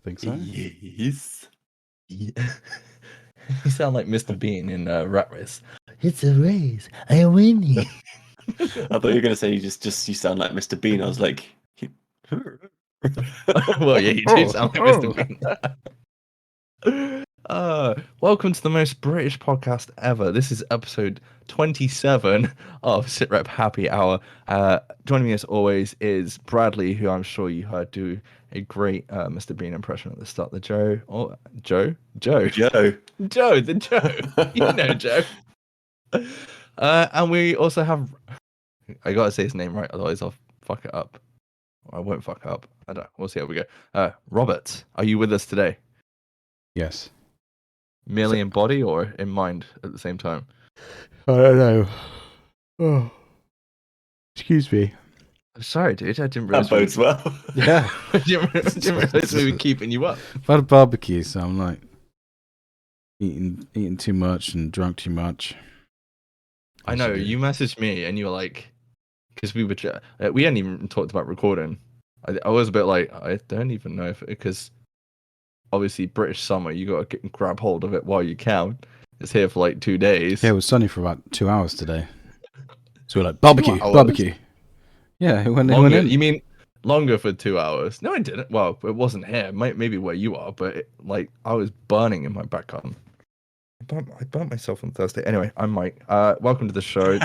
think so. Yes. Yeah. You sound like Mr. Bean in Rat Race. It's a race. I win. I thought you were going to say you sound like Mr. Bean. I was like, Well, yeah, you do sound like Mr. Bean. Welcome to the most British podcast ever. This is episode 27 of Sitrep Happy Hour. Joining me as always is Bradley, who I'm sure you heard do a great Mr. Bean impression at the start. The Joe. Joe. Joe, the Joe. You know Joe. And we also have, I gotta say his name right, otherwise I'll fuck it up. Or I won't fuck it up. I don't know. We'll see how we go. Robert, are you with us today? Yes. Merely in body or in mind at the same time? I don't know. Oh. Excuse me. I'm sorry, dude. I didn't That realize. bodes well. Yeah. I didn't realize we were keeping you up. I've had a barbecue, so I'm like eating too much and drunk too much. I know. You messaged me and you were like, because we hadn't even talked about recording. I was a bit like, I don't even know if, because obviously British summer, you got to grab hold of it while you can. It's here for like 2 days. Yeah, it was sunny for about 2 hours today. So we're like, barbecue. Yeah, it went in. You mean longer for 2 hours? No, I didn't. Well, it wasn't here. Maybe where you are, but I was burning in my back garden. I burnt myself on Thursday. Anyway, I'm Mike. Welcome to the show.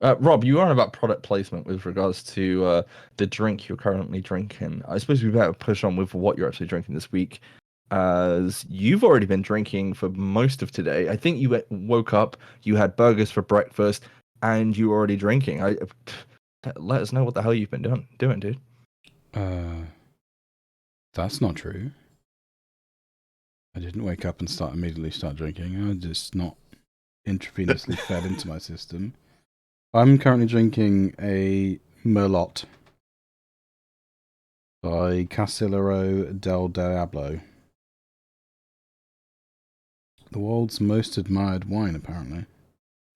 Rob, you were on about product placement with regards to the drink you're currently drinking. I suppose we better push on with what you're actually drinking this week, as you've already been drinking for most of today. I think you woke up, you had burgers for breakfast, and you were already drinking. Let us know what the hell you've been doing, dude. That's not true. I didn't wake up and immediately start drinking. I just not intravenously fed into my system. I'm currently drinking a Merlot by Casillero del Diablo. The world's most admired wine, apparently.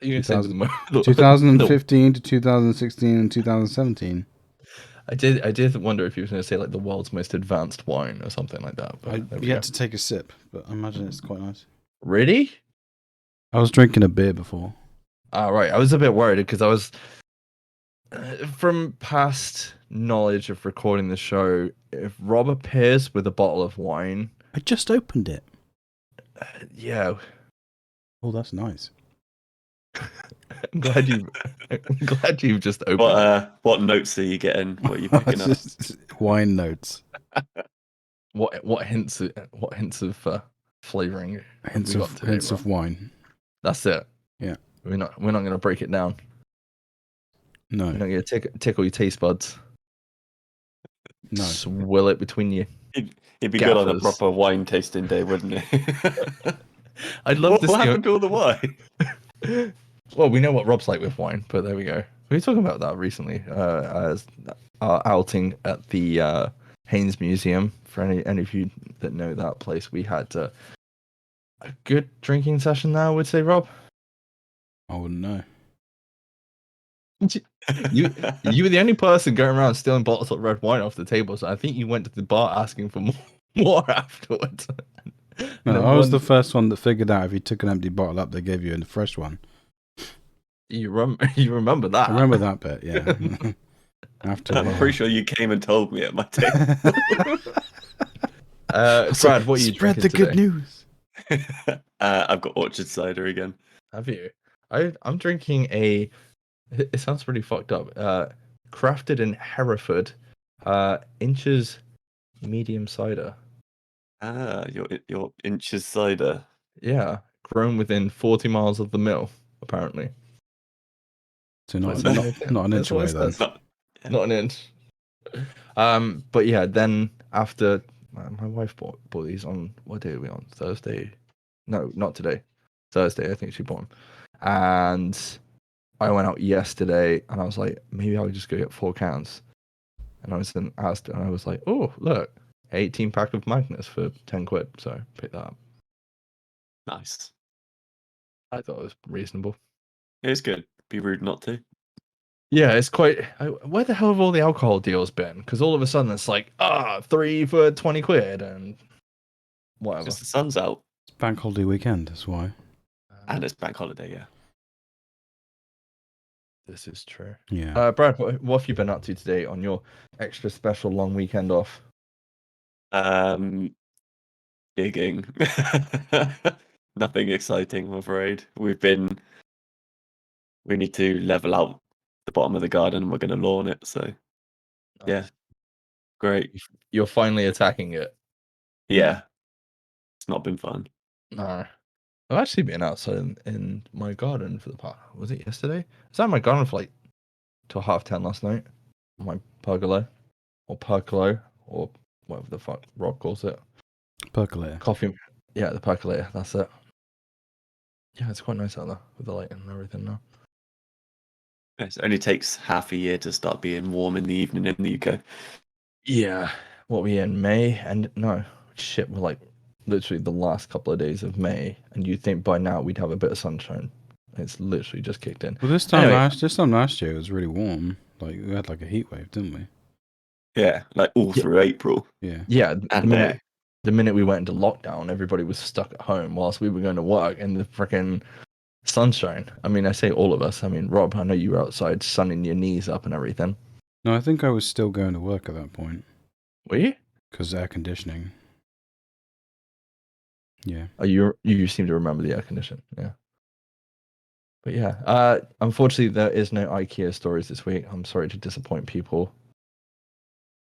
2015 to 2016 and 2017. I did wonder if you were going to say like the world's most advanced wine or something like that. But I've yet to take a sip, but I imagine it's quite nice. Really? I was drinking a beer before. Right. I was a bit worried because I was, from past knowledge of recording the show, if Rob appears with a bottle of wine, I just opened it. Yeah. Oh, that's nice. I'm glad you've just opened. What notes are you getting? What are you picking up? Wine notes. What hints of flavoring? Hints of wine. That's it. Yeah. We're not going to break it down. No. We're not going to tickle your taste buds. No. Swill it between you. It'd be good on a proper wine tasting day, wouldn't it? I'd love to see. What happened to all the wine? Well, we know what Rob's like with wine, but there we go. We were talking about that recently as our outing at the Haynes Museum. For any of you that know that place, we had a good drinking session there, I would say, Rob. I wouldn't know. You were the only person going around stealing bottles of red wine off the table, so I think you went to the bar asking for more afterwards. No, I was the first one that figured out if you took an empty bottle up, they gave you a fresh one. You remember that? I remember that bit, yeah. I'm pretty sure you came and told me at my table. Brad, what are you Spread the today? good news. I've got orchard cider again. Have you? I'm drinking a. It sounds pretty fucked up. Crafted in Hereford, Inches medium cider. Your Inches cider. Yeah, grown within 40 miles of the mill, apparently. So not an inch away then. Not an inch. But yeah, then after my wife bought these on, what day are we on? Thursday? No, not today. Thursday, I think she bought them. And I went out yesterday and I was like, maybe I'll just go get 4 cans. And I was then asked, and I was like, oh, look, 18 pack of Magnus for 10 quid. So pick that up. Nice. I thought it was reasonable. It's good. Be rude not to. Yeah, it's quite. Where the hell have all the alcohol deals been? Because all of a sudden it's like, 3 for 20 quid and whatever. Because the sun's out It's bank holiday weekend, that's why. and it's bank holiday. Yeah. This is true. Yeah. Brad, what have you been up to today on your extra special long weekend off? Digging. Nothing exciting, I'm afraid. We need to level out the bottom of the garden and we're going to lawn it. So, yeah, Nice. great. You're finally attacking it. Yeah, it's not been fun. No. I've actually been outside in my garden for the past. Was it yesterday? I was out in my garden for like till 10:30 last night. My pergola or percolo or whatever the fuck Rob calls it. Percolator. Coffee. Yeah, the percolator. That's it. Yeah, it's quite nice out there with the light and everything now. It only takes half a year to start being warm in the evening in the UK. Yeah. What we in May? And no, shit, we're like literally the last couple of days of May, and you'd think by now we'd have a bit of sunshine. It's literally just kicked in. Well, this time Anyway, last year it was really warm. Like we had like a heat wave, didn't we? Yeah, like all through April. Yeah. yeah, And May. the minute we went into lockdown, everybody was stuck at home whilst we were going to work in the freaking sunshine. I mean, I say all of us. I mean, Rob, I know you were outside sunning your knees up and everything. No, I think I was still going to work at that point Were you? because air conditioning. Yeah. Oh, you seem to remember the air condition. Yeah. But yeah, unfortunately, there is no IKEA stories this week. I'm sorry to disappoint people.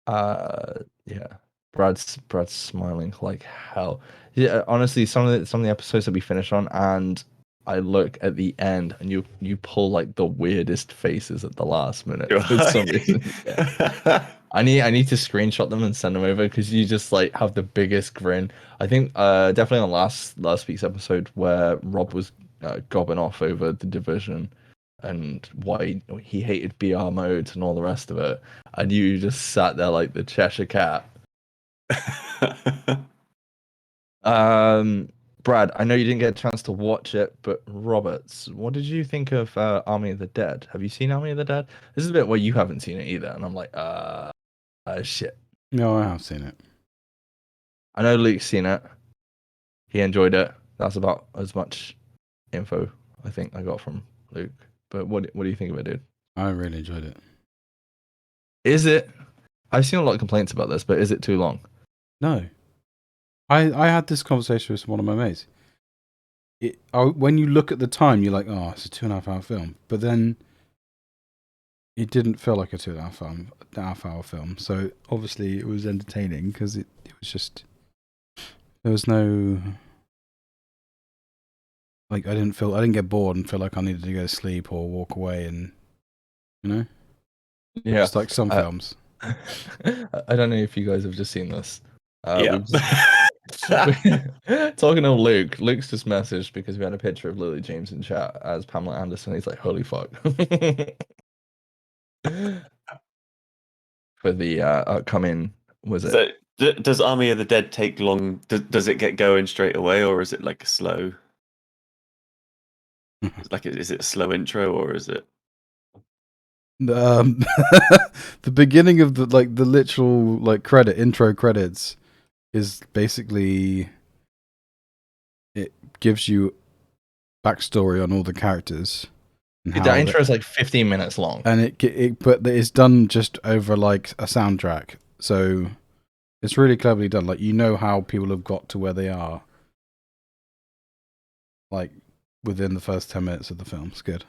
Yeah, Brad's smiling like hell. Yeah, honestly, some of the episodes that we finish on, and I look at the end, and you pull like the weirdest faces at the last minute for some reason. Yeah. I need to screenshot them and send them over because you just like have the biggest grin. I think definitely on last week's episode where Rob was gobbing off over the division and why he hated BR modes and all the rest of it, and you just sat there like the Cheshire Cat. Brad, I know you didn't get a chance to watch it, but Roberts, what did you think of Army of the Dead? Have you seen Army of the Dead? This is a bit where you haven't seen it either, and I'm like, shit. No, I have seen it. I know Luke's seen it. He enjoyed it. That's about as much info I think I got from Luke. But what do you think of it, dude? I really enjoyed it. Is it? I've seen a lot of complaints about this, but is it too long? No. I had this conversation with one of my mates. When you look at the time, you're like, oh, it's a 2.5 hour film. But then it didn't feel like a 2.5 hour film. So obviously it was entertaining because it was just, there was no, like I didn't get bored and feel like I needed to go to sleep or walk away and, you know? Yeah. It's like some films. I don't know if you guys have just seen this. Yeah. Talking to Luke, Luke's just messaged because we had a picture of Lily James in chat as Pamela Anderson. He's like, holy fuck. For the upcoming, was it? So, does Army of the Dead take long? Does it get going straight away, or is it like a slow? Is it a slow intro, or is it? The beginning of the literal intro credits is basically, it gives you backstory on all the characters. That intro is like 15 minutes long, and but it's done just over like a soundtrack, so it's really cleverly done. Like, you know how people have got to where they are, like within the first 10 minutes of the film. It's good.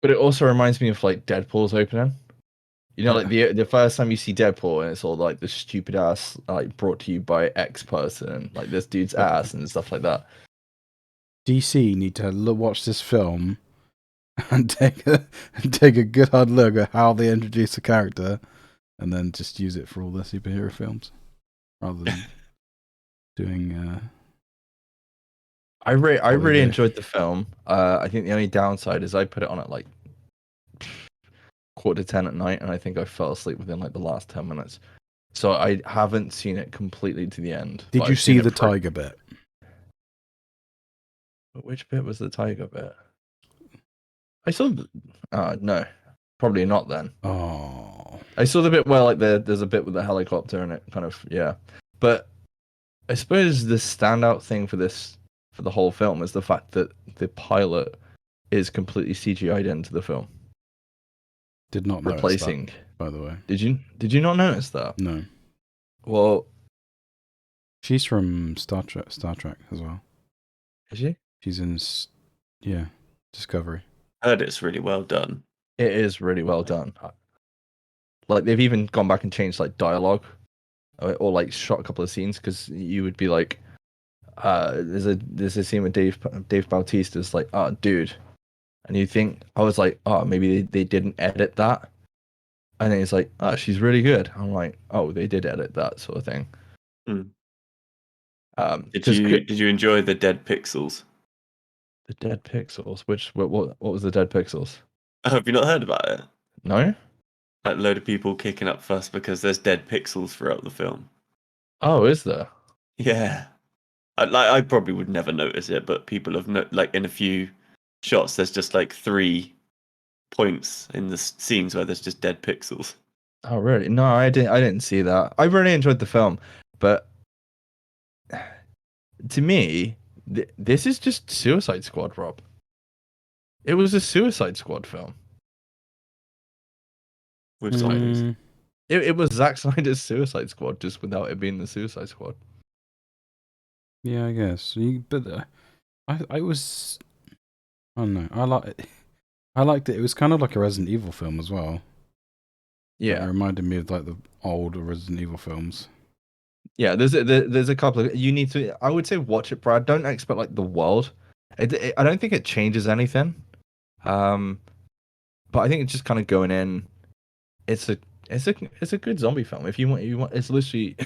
but it also reminds me of like Deadpool's opening. You know, like the first time you see Deadpool, and it's all like the stupid ass, like brought to you by X person, like this dude's ass and stuff like that. DC need to watch this film and take a good hard look at how they introduce a character, and then just use it for all their superhero films, rather than doing. I really enjoyed the film. I think the only downside is I put it on at like 9:45 at night, and I think I fell asleep within like the last 10 minutes. So I haven't seen it completely to the end. Did you see the tiger bit? Which bit was the tiger bit? I saw. No. Probably not then. Oh, I saw the bit where like there's a bit with the helicopter and it kind of yeah. But I suppose the standout thing for the whole film is the fact that the pilot is completely CGI'd into the film, did not notice that, replacing. by the way. Did you not notice that? No. Well, She's from Star Trek as well. is she? She's in, yeah, Discovery. I heard it's really well done. It is really well done. Like they've even gone back and changed like dialogue, or like shot a couple of scenes because you would be like, there's a scene with Dave Bautista's like, oh dude, and you think I was like, oh maybe they didn't edit that, and then it's like, oh she's really good. I'm like, oh they did edit that sort of thing. Hmm. Did 'Cause you enjoy the dead pixels? the dead pixels? What was the dead pixels? Oh, have you not heard about it? No. Like a load of people kicking up fuss because there's dead pixels throughout the film. Oh, is there? Yeah, I probably would never notice it, but people have like in a few shots, there's just like 3 points in the scenes where there's just dead pixels. Oh really? No, I didn't see that. I really enjoyed the film, but to me, this is just Suicide Squad, Rob. It was a Suicide Squad film. With zombies. It was Zack Snyder's Suicide Squad, just without it being the Suicide Squad. Yeah, I guess. But I was, I don't know. I liked it. It was kind of like a Resident Evil film as well. It Yeah, reminded me of like the old Resident Evil films. yeah. There's a couple of you need to. I would say watch it, Brad. Don't expect like the world. I don't think it changes anything. But I think it's just kind of going in. It's a it's a good zombie film. If you want, it's literally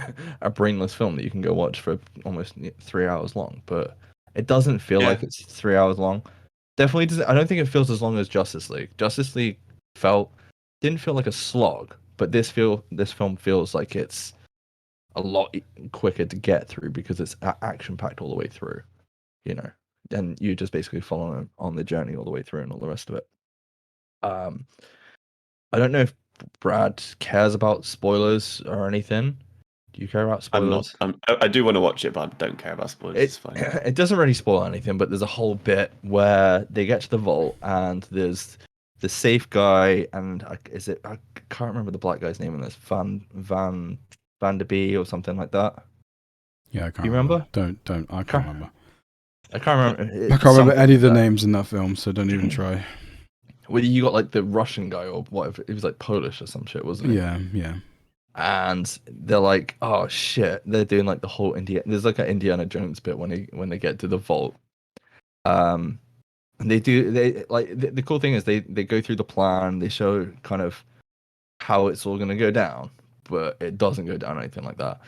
a brainless film that you can go watch for almost 3 hours long. But it doesn't feel Yeah. like it's 3 hours long. Definitely doesn't. I don't think it feels as long as Justice League. Justice League didn't feel like a slog, but this film feels like it's a lot quicker to get through because it's action packed all the way through. You know, and you just basically follow on the journey all the way through and all the rest of it. Um, I don't know if Brad cares about spoilers or anything. Do you care about I'm not. spoilers? I do want to watch it, but I don't care about spoilers. It's fine. It doesn't really spoil anything, but there's a whole bit where they get to the vault and there's the safe guy and I can't remember the black guy's name in this Van der Bee or something like that. Yeah, I can't You remember. remember? I can't remember. I can't remember. I can't remember any of the that. names in that film, so don't even try. Well, you got like the Russian guy or whatever. He was like Polish or some shit, wasn't he? Yeah, yeah. And they're like, oh shit, they're doing like the whole there's like an Indiana Jones bit when they get to the vault. And the cool thing is they go through the plan, they show kind of how it's all gonna go down, but it doesn't go down anything like that.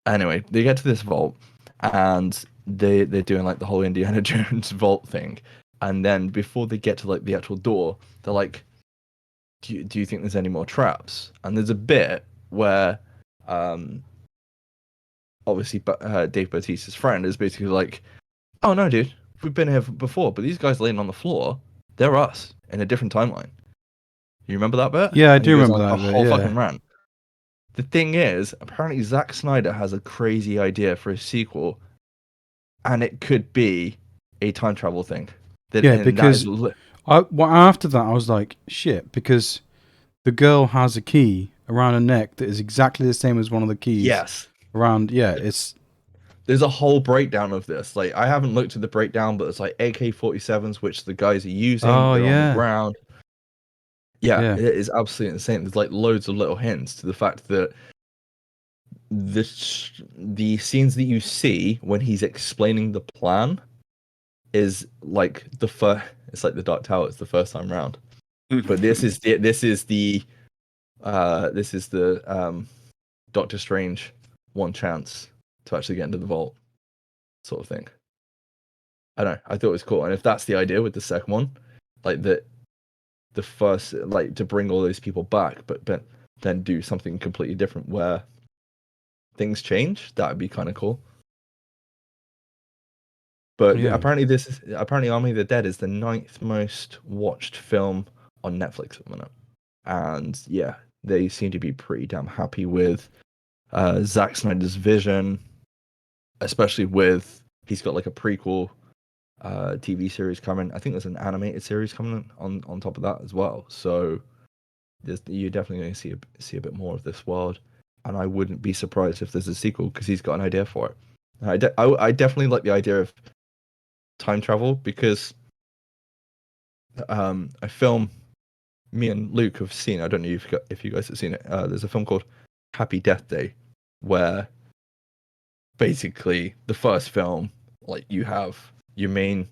Anyway, they get to this vault and they're doing like the whole Indiana Jones vault thing. And then before they get to like the actual door, they're like, do you think there's any more traps? And there's a bit where obviously Dave Bautista's friend is basically like, oh no dude, we've been here before, but these guys laying on the floor, they're us in a different timeline. You remember that bit? Yeah, I And he do goes remember on that a bit, whole yeah. fucking rant. The thing is, apparently Zack Snyder has a crazy idea for a sequel, and it could be a time travel thing. Because after that I was like, shit, because the girl has a key around her neck that is exactly the same as one of the keys. yes, Around, yeah, it's... there's a whole breakdown of this. Like, I haven't looked at the breakdown, but it's like AK-47s, which the guys are using. Oh, they're on yeah. the ground. Yeah, Yeah. it is absolutely insane. There's like loads of little hints to the fact that the scenes that you see when he's explaining the plan is like it's like the Dark Tower. It's the first time round. But this is the Doctor Strange one chance to actually get into the vault sort of thing. I don't know. I thought it was cool. And if that's the idea with the second one, like the first, like to bring all those people back, but then do something completely different where things change, that would be kind of cool. But Yeah. apparently Army of the Dead is the 9th most watched film on Netflix at the minute. and yeah, they seem to be pretty damn happy with Zack Snyder's vision, especially with he's got like a prequel TV series coming. I think there's an animated series coming on top of that as well. So you're definitely going to see a bit more of this world, and I wouldn't be surprised if there's a sequel because he's got an idea for it. I definitely like the idea of time travel because a film me and Luke have seen. I don't know if you guys have seen it. There's a film called Happy Death Day, where basically the first film, like you have your main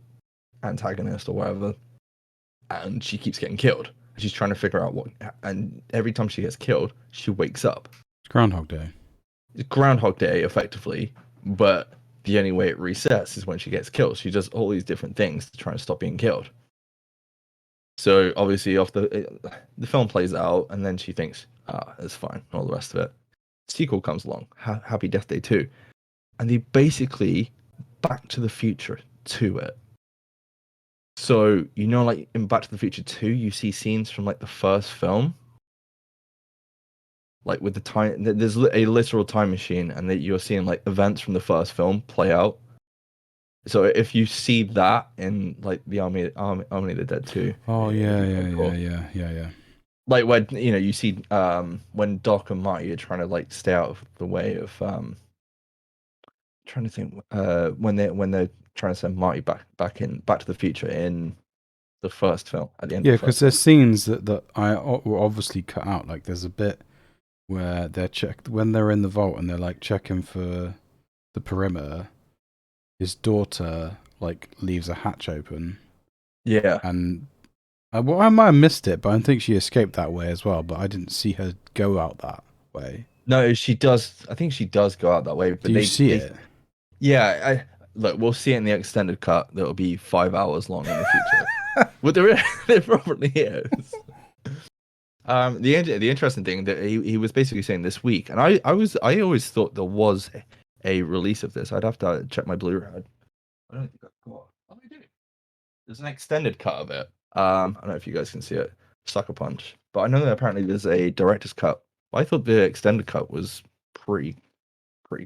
antagonist or whatever, and she keeps getting killed. She's trying to figure out what, and every time she gets killed, she wakes up. It's Groundhog Day. It's Groundhog Day, effectively, but the only way it resets is when she gets killed. She does all these different things to try and stop being killed. So obviously, the film plays out, and then she thinks, it's fine, all the rest of it. Sequel comes along, Happy Death Day 2, and they basically Back to the Future to it. So, like in Back to the Future 2, you see scenes from like the first film. Like with the time, there's a literal time machine, and that you're seeing like events from the first film play out. So if you see that in like the Army of the Dead 2. Oh yeah. Like when you see when Doc and Marty are trying to like stay out of the way of trying to think when they're trying to send Marty back to the future in the first film at the end. Yeah, of the because first there's scenes that I were obviously cut out. Like there's a bit where when they're in the vault and they're like checking for the perimeter. His daughter like leaves a hatch open. Yeah, and I might have missed it, but I think she escaped that way as well. But I didn't see her go out that way. no, she does. I think she does go out that way. But Do you see it? Yeah, look, we'll see it in the extended cut. That'll be 5 hours long in the future. Well, there probably is. The interesting thing that he was basically saying this week, and I always thought there was a release of this. I'd have to check my Blu-ray. I don't think I've got. Oh, I do. There's an extended cut of it. I don't know if you guys can see it. Sucker Punch. But I know that apparently there's a director's cut. I thought the extended cut was pretty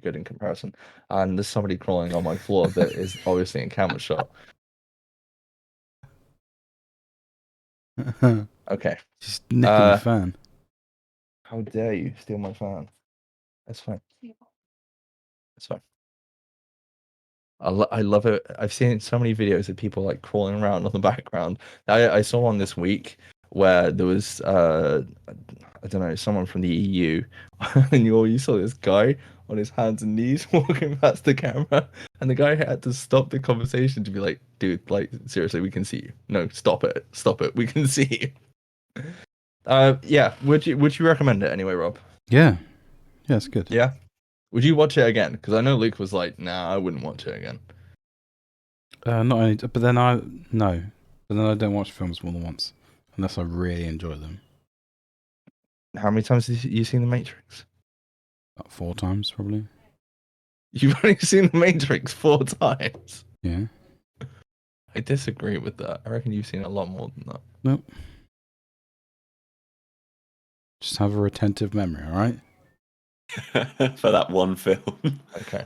good in comparison. And there's somebody crawling on my floor that is obviously in camera shot. Okay. Just nicking your fan. How dare you steal my fan? That's fine. That's fine. I love it. I've seen so many videos of people like crawling around on the background. I saw one this week where there was I don't know, someone from the EU, and you saw this guy on his hands and knees walking past the camera, and the guy had to stop the conversation to be like, dude, like seriously, we can see you. No, stop it, we can see you. Yeah, would you recommend it anyway, Rob? Yeah, it's good. Yeah. Would you watch it again? Because I know Luke was like, nah, I wouldn't watch it again. Not only, but then I don't watch films more than once unless I really enjoy them. How many times have you seen The Matrix? About 4 times, probably. You've only seen The Matrix 4 times? Yeah. I disagree with that. I reckon you've seen a lot more than that. Nope. Just have a retentive memory, all right? For that one film. Okay.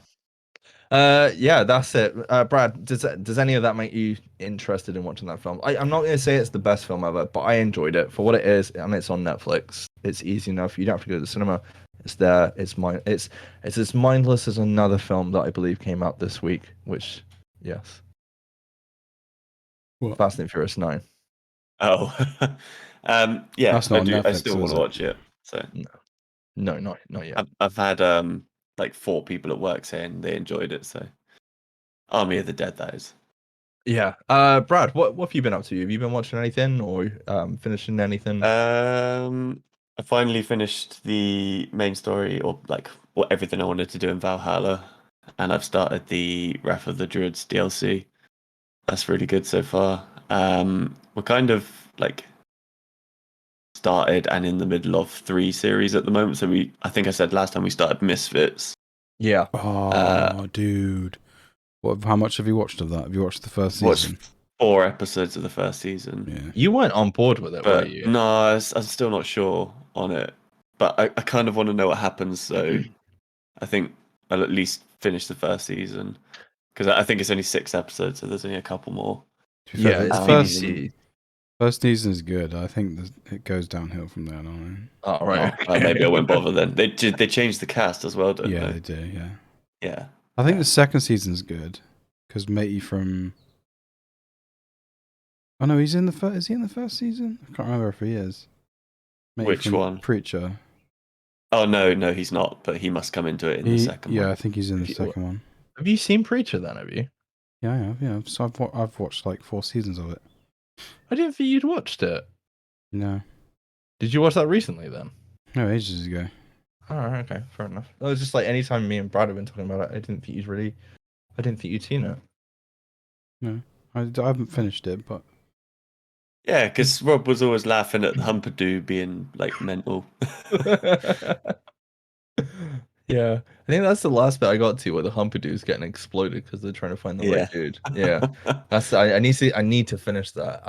Yeah, that's it. Brad, does any of that make you interested in watching that film? I'm not going to say it's the best film ever, but I enjoyed it for what it is. I mean, it's on Netflix. It's easy enough. You don't have to go to the cinema. It's there. It's as mindless as another film that I believe came out this week. Which, yes, What? Fast and Furious 9. Oh, yeah. That's not on I Netflix, still want is to it? watch it. So No, not yet. I've had like 4 people at work saying they enjoyed it. So Army of the Dead, that is. Yeah. Brad, what have you been up to? Have you been watching anything or finishing anything? I finally finished the main story, or like everything I wanted to do in Valhalla, and I've started the Wrath of the Druids DLC. That's really good so far. We're kind of like started and in the middle of 3 series at the moment. So I think I said last time we started Misfits. Yeah. Oh, dude. How much have you watched of that? Have you watched the first season? 4 episodes of the first season. Yeah. You weren't on board with it, were But you? no, I'm still not sure on it. But I kind of want to know what happens, so I think I'll at least finish the first season. Because I think it's only 6 episodes, so there's only a couple more. To be fair, Yeah, the it's first BBC. first season is good. I think it goes downhill from there on. Oh, right. Maybe I won't bother then. They changed the cast as well, don't Yeah, they? they do. Yeah. Yeah. I think Yeah. the second season's good because Matey from. Oh no, he's in the first. Is he in the first season? I can't remember if he is. Matey Which from one? Preacher. Oh no, he's not. But he must come into it in the second Yeah, one. I think he's in the you- second one. Have you seen Preacher then? Have you? Yeah, I have. Yeah, so I've watched like 4 seasons of it. I didn't think you'd watched it. No, Did you watch that recently then? no, ages ago. Oh, okay, fair enough. It was just like anytime me and Brad have been talking about it, I didn't think you'd seen it. No, I haven't finished it, but Yeah, because Rob was always laughing at Humperdew being like mental. Yeah, I think that's the last bit I got to where the Humpadoo's getting exploded because they're trying to find the right dude. Yeah, that's I need to finish that.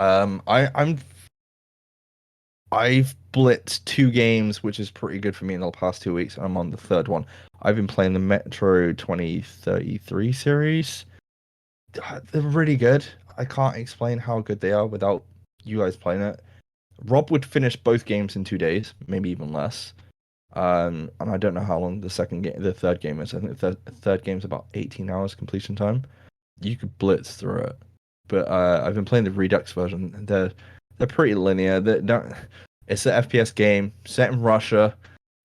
I've blitzed 2 games, which is pretty good for me in the past 2 weeks, and I'm on the third one. I've been playing the Metro 2033 series. They're really good. I can't explain how good they are without you guys playing it. Rob would finish both games in 2 days, maybe even less. And I don't know how long the third game is. I think the third game's about 18 hours completion time. You could blitz through it, but I've been playing the Redux version. And they're pretty linear. It's an FPS game set in Russia.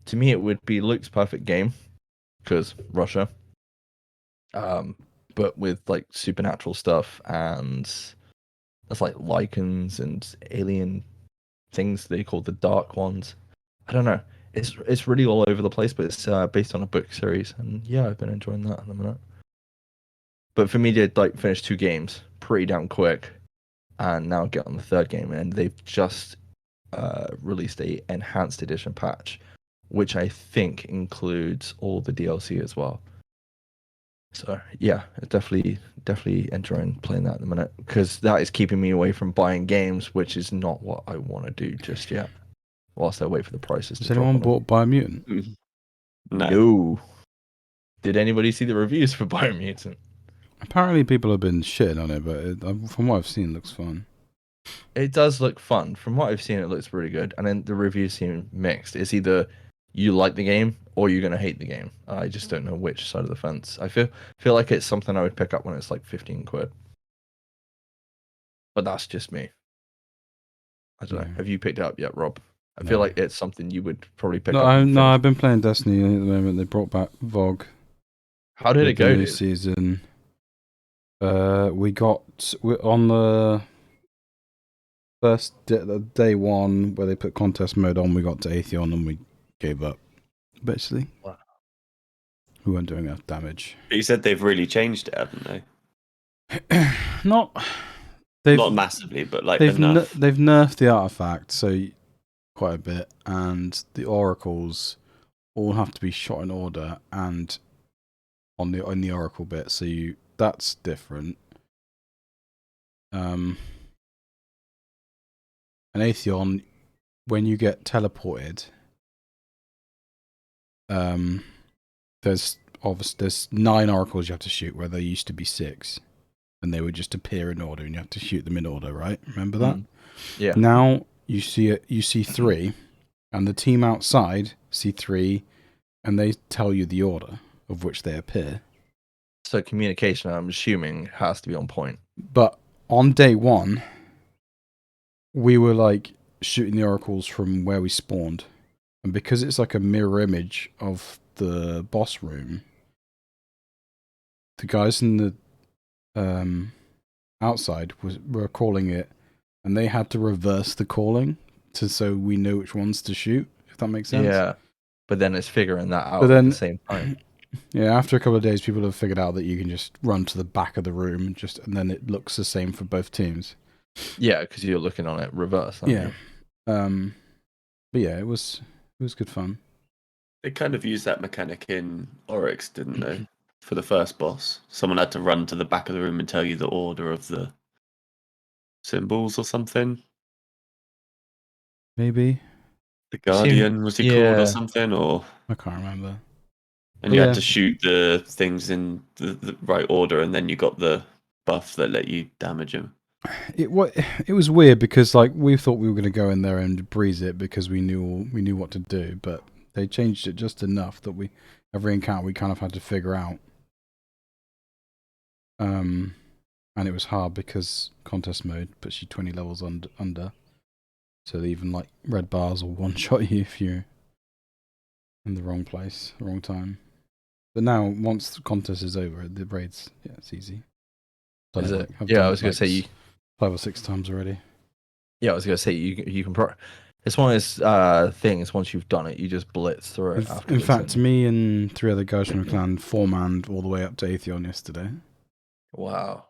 To me, it would be Luke's perfect game because Russia. But with like supernatural stuff and that's like lichens and alien things they call the Dark Ones. I don't know. It's really all over the place, but it's based on a book series, and yeah, I've been enjoying that at the minute. But for me to like finish 2 games pretty damn quick, and now get on the third game, and they've just released a enhanced edition patch, which I think includes all the DLC as well. So yeah, definitely enjoying playing that at the minute because that is keeping me away from buying games, which is not what I want to do just yet. Whilst I wait for the prices has to drop. anyone bought Biomutant? No. Did anybody see the reviews for Biomutant? Apparently, people have been shitting on it, but from what I've seen, it looks fun. It does look fun. From what I've seen, it looks really good. And then the reviews seem mixed. It's either you like the game or you're gonna hate the game. I just don't know which side of the fence. I feel like it's something I would pick up when it's like 15 quid. But that's just me. I don't know. Yeah. Have you picked it up yet, Rob? I No. feel like it's something you would probably pick No, up. I've been playing Destiny at the moment. They brought back VOG. How did it go, the new dude? season. We're on the first day one where they put contest mode on. We got to Atheon and we gave up. Basically, Wow. We weren't doing enough damage. But you said they've really changed it, haven't they? Not Massively, but like they've enough. they've nerfed the artifact so quite a bit, and the oracles all have to be shot in order and on the oracle bit. So that's different. And Atheon, when you get teleported, there's 9 oracles you have to shoot where there used to be 6, and they would just appear in order, and you have to shoot them in order, right? Remember that? Yeah. Now you see 3, and the team outside see 3, and they tell you the order of which they appear. So communication, I'm assuming, has to be on point. But on day 1, we were like shooting the oracles from where we spawned, and because it's like a mirror image of the boss room, the guys in the outside were calling it, and they had to reverse the calling so we know which ones to shoot, if that makes sense. Yeah, but then it's figuring that out But then, at the same time. Yeah, after a couple of days, people have figured out that you can just run to the back of the room, and then it looks the same for both teams. Yeah, because you're looking on it reverse. Aren't Yeah. you? But yeah, it was good fun. They kind of used that mechanic in Oryx, didn't they? For the first boss, someone had to run to the back of the room and tell you the order of the symbols or something. Maybe. The Guardian was he called or Yeah. something, or I can't remember. and But you yeah. had to shoot the things in the right order, and then you got the buff that let you damage him. It was weird because like we thought we were going to go in there and breeze it because we knew what to do, but they changed it just enough that every encounter we kind of had to figure out. And it was hard because contest mode puts you 20 levels under. So even like red bars will one shot you if you're in the wrong place, the wrong time. But now, once the contest is over, the raids, yeah, it's easy. Is it? I've Yeah, done I it was gonna say 5 or 6 times already. Yeah, I was gonna say you can. It's one of those things. Once you've done it, you just blitz through it. In fact, me and 3 other guys from the clan 4-manned all the way up to Atheon yesterday. Wow.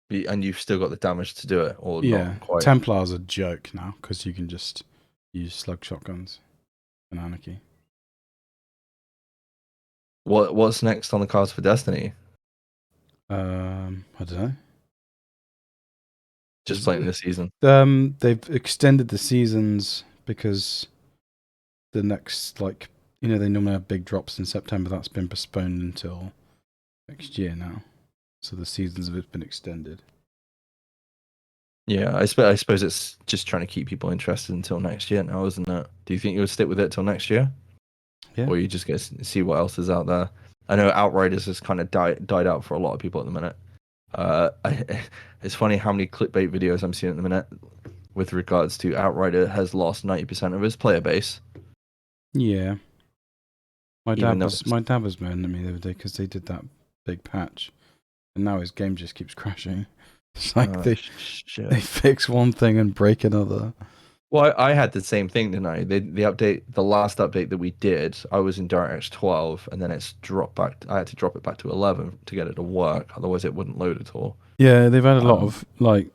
And you've still got the damage to do it, or Yeah, not quite? Templar's a joke now because you can just use slug shotguns and anarchy. What's next on the cards for Destiny? I don't know. Just playing this season. They've extended the seasons because the next, like, they normally have big drops in September. That's been postponed until next year now. So the seasons have been extended. Yeah, I suppose it's just trying to keep people interested until next year now, isn't it? Do you think you'll stick with it till next year? Yeah. Or you just get to see what else is out there? I know Outriders has kind of died out for a lot of people at the minute. It's funny how many clickbait videos I'm seeing at the minute with regards to Outrider has lost 90% of his player base. Yeah. My Even dad though was moaning at me the other day because they did that big patch, and now his game just keeps crashing. It's like they fix one thing and break another. Well, I had the same thing, didn't I? The last update that we did, I was in DirectX 12, and then it's dropped back. I had to drop it back to 11 to get it to work. Otherwise, it wouldn't load at all. Yeah, they've had a lot of like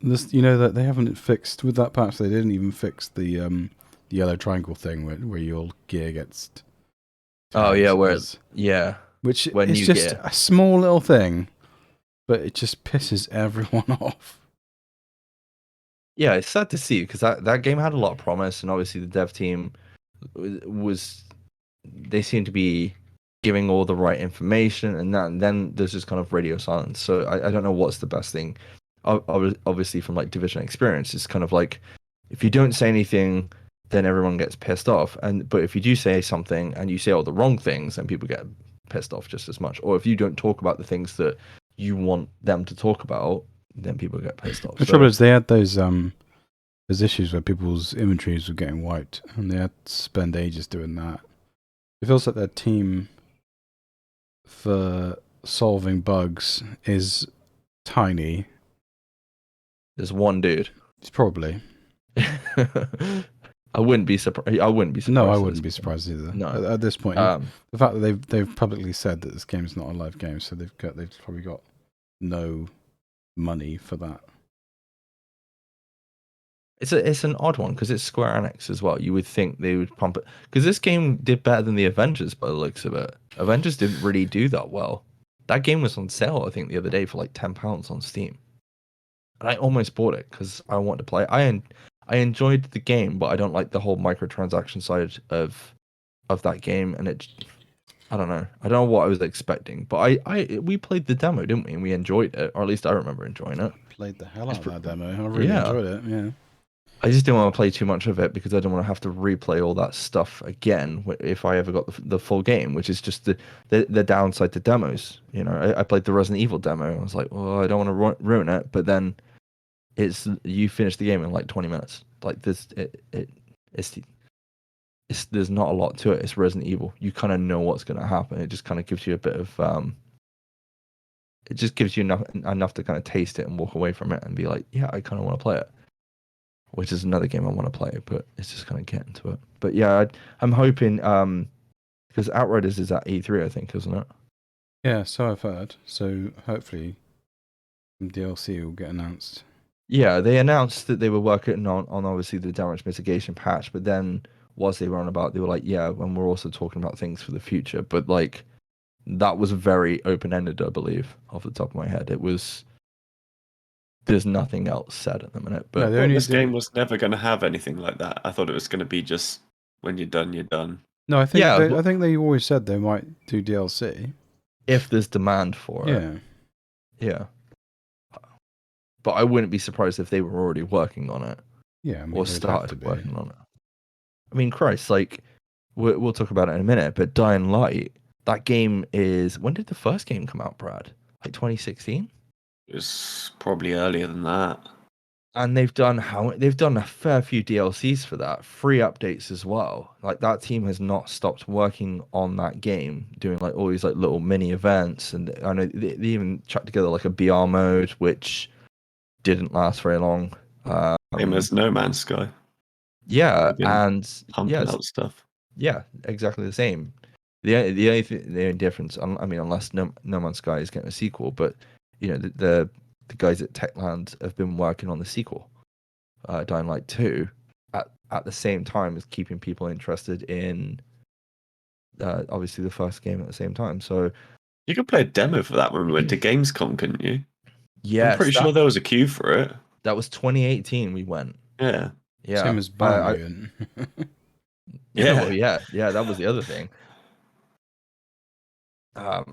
this. That they haven't fixed with that patch. They didn't even fix the yellow triangle thing where your gear gets. Oh yeah, which when is just a small little thing, but it just pisses everyone off. Yeah, it's sad to see because that game had a lot of promise, and obviously the dev team they seem to be giving all the right information, and then there's just kind of radio silence. So I don't know what's the best thing. Obviously, from like Division experience, it's kind of like if you don't say anything, then everyone gets pissed off. But if you do say something and you say all the wrong things, then people get pissed off just as much. Or if you don't talk about the things that you want them to talk about, then people get pissed off. The trouble is they had those issues where people's inventories were getting wiped, and they had to spend ages doing that. It feels like their team for solving bugs is tiny. There's one dude. It's probably. I wouldn't be surprised. No, I wouldn't be surprised either. No. At this point, the fact that they've publicly said that this game is not a live game, so they've probably got no money for that. It's an odd one because it's Square Enix as well. You would think they would pump it because this game did better than the Avengers by the looks of it. Avengers didn't really do that well. That game was on sale, I think, the other day for like £10 on Steam, and I almost bought it because I wanted to play. I enjoyed the game, but I don't like the whole microtransaction side of that game, and I don't know. I don't know what I was expecting, but we played the demo, didn't we? And we enjoyed it, or at least I remember enjoying it. Played the hell out of that demo. I really enjoyed it. Yeah. I just didn't want to play too much of it because I didn't want to have to replay all that stuff again if I ever got the full game, which is just the downside to demos. I played the Resident Evil demo. I was like, well, I don't want to ruin it, but then you finish the game in like 20 minutes. Like this, there's not a lot to it. It's Resident Evil. You kind of know what's going to happen. It just kind of gives you a bit of it just gives you enough to kind of taste it and walk away from it and be like, yeah, I kind of want to play it. Which is another game I want to play, but it's just kind of getting to it. But yeah, I'm hoping because Outriders is at E3, I think, isn't it? Yeah, so I've heard. So hopefully, some DLC will get announced. Yeah, they announced that they were working on obviously the damage mitigation patch, but then whilst they were on about, they were like, yeah, and we're also talking about things for the future. But like, that was very open-ended, I believe, off the top of my head. It was there's nothing else said at the minute. No, But the only This game was never going to have anything like that. I thought it was going to be just when you're done, you're done. no, I think Yeah, I think they always said they might do DLC. if there's demand for it, Yeah, yeah. But I wouldn't be surprised if they were already working on it yeah. I mean, or they'd have to started be. working on it. I mean, Christ, like we'll talk about it in a minute. But Dying Light, that game is, when did the first game come out, Brad? Like 2016. It was probably earlier than that. And they've done a fair few DLCs for that, free updates as well. Like that team has not stopped working on that game, doing like all these like little mini events, and I know they even chucked together like a BR mode, which didn't last very long. Same as No Man's Sky. Yeah, They've been and pumping yes, out stuff. yeah, exactly the same. The only difference, I mean, unless No Man's Sky is getting a sequel, but you know the guys at Techland have been working on the sequel, Dying Light 2, at the same time as keeping people interested in obviously the first game at the same time. So You could play a demo for that when we went to Gamescom, couldn't you? I'm yes, pretty sure there was a queue for it. that was 2018. We went. Yeah. Yeah, Same as Biomutant. Yeah. well, yeah, that was the other thing. But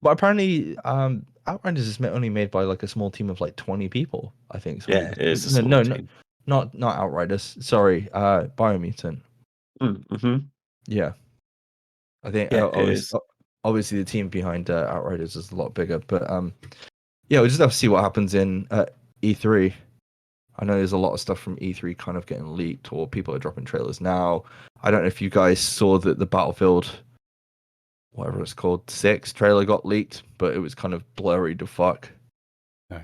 apparently, Outriders is only made by like a small team of like 20 people. I think. Yeah, it is a No, small no, team. not Outriders. Sorry, Biomutant. Mm-hmm. Yeah, I think. Yeah, it is. Obviously, the team behind Outriders is a lot bigger. But yeah, we'll just have to see what happens in E3. I know there's a lot of stuff from E3 kind of getting leaked, or people are dropping trailers now. I don't know if you guys saw that the Battlefield, whatever it's called, 6 trailer got leaked, but it was kind of blurry to fuck. No.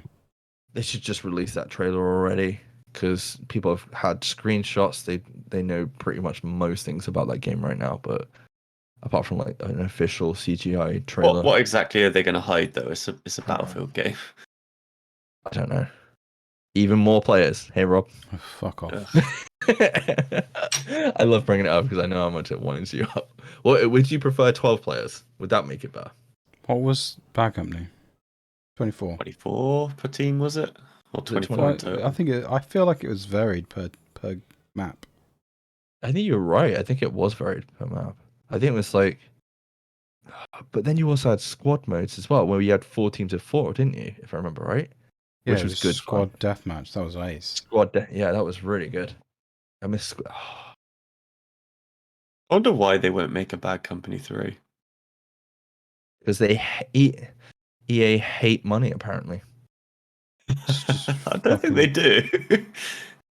They should just release that trailer already, because people have had screenshots. They know pretty much most things about that game right now, but apart from like an official CGI trailer, What exactly are they going to hide though? It's a Battlefield game. I don't know. Even more players. Hey Rob. Oh, fuck off. I love bringing it up because I know how much it winds you up. Would you prefer 12 players? Would that make it better? What was Bad Company? 24. 24 per team, was it? Or Was it 24 in 20? total? I feel like it was varied per map. I think you're right. I think it was varied per map. I think it was like, but then you also had squad modes as well, where you had 4 teams of 4, didn't you? If I remember right. Yeah, Which it was good fun. squad deathmatch. That was ace. Yeah, that was really good. I miss. I wonder why they won't make a Bad Company 3. Because EA hate money apparently. I don't think they do.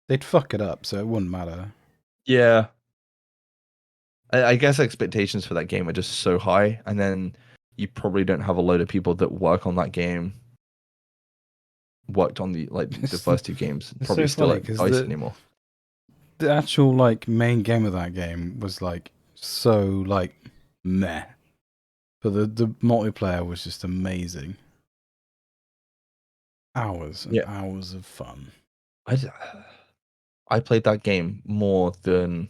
They'd fuck it up, so it wouldn't matter. Yeah. I guess expectations for that game are just so high, and then you probably don't have a load of people that work on that game. Worked on the first 2 games. It's Probably so still funny, at 'cause DICE anymore. The actual like main game of that game was like so like meh, but the multiplayer was just amazing. Hours and hours of fun. I played that game more than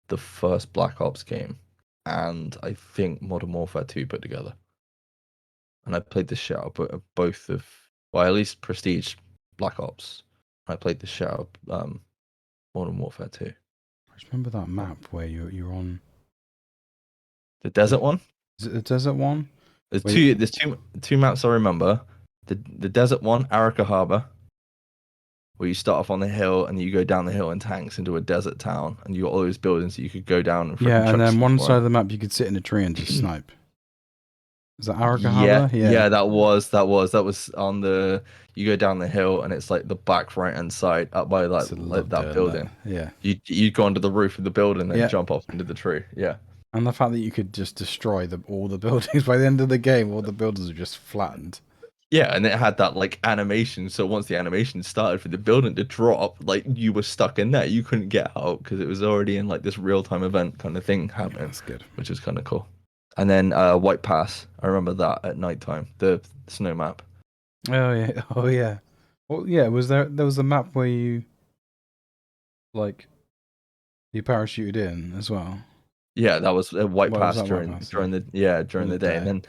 the first Black Ops game, and I think Modern Warfare 2 put together. And I played the shit out of both of, well, at least Prestige Black Ops. I played the shit out of Modern Warfare 2. I just remember that map where you're on The desert one? Is it the desert one? There's two maps I remember. The desert one, Arica Harbor, where you start off on the hill and you go down the hill in tanks into a desert town, and you got all those buildings that you could go down and yeah, and then one for. side of the map you could sit in a tree and just snipe. Is that Arica Yeah, Harbor? yeah, that was on the. You go down the hill and it's like the back right hand side up by that building. Yeah, you go onto the roof of the building and Yeah. jump off into the tree. Yeah. and the fact that you could just destroy all the buildings by the end of the game, all the buildings are just flattened. Yeah, and it had that like animation. So once the animation started for the building to drop, like you were stuck in there. You couldn't get out because it was already in like this real time event kind of thing happening. Yeah, that's good. Which is kind of cool. And then White Pass, I remember that at nighttime, the snow map. Oh yeah, oh yeah. Well, yeah. There was a map where you parachuted in as well. Yeah, that was a White What was Pass that White during Pass? during Yeah. the during the day, and then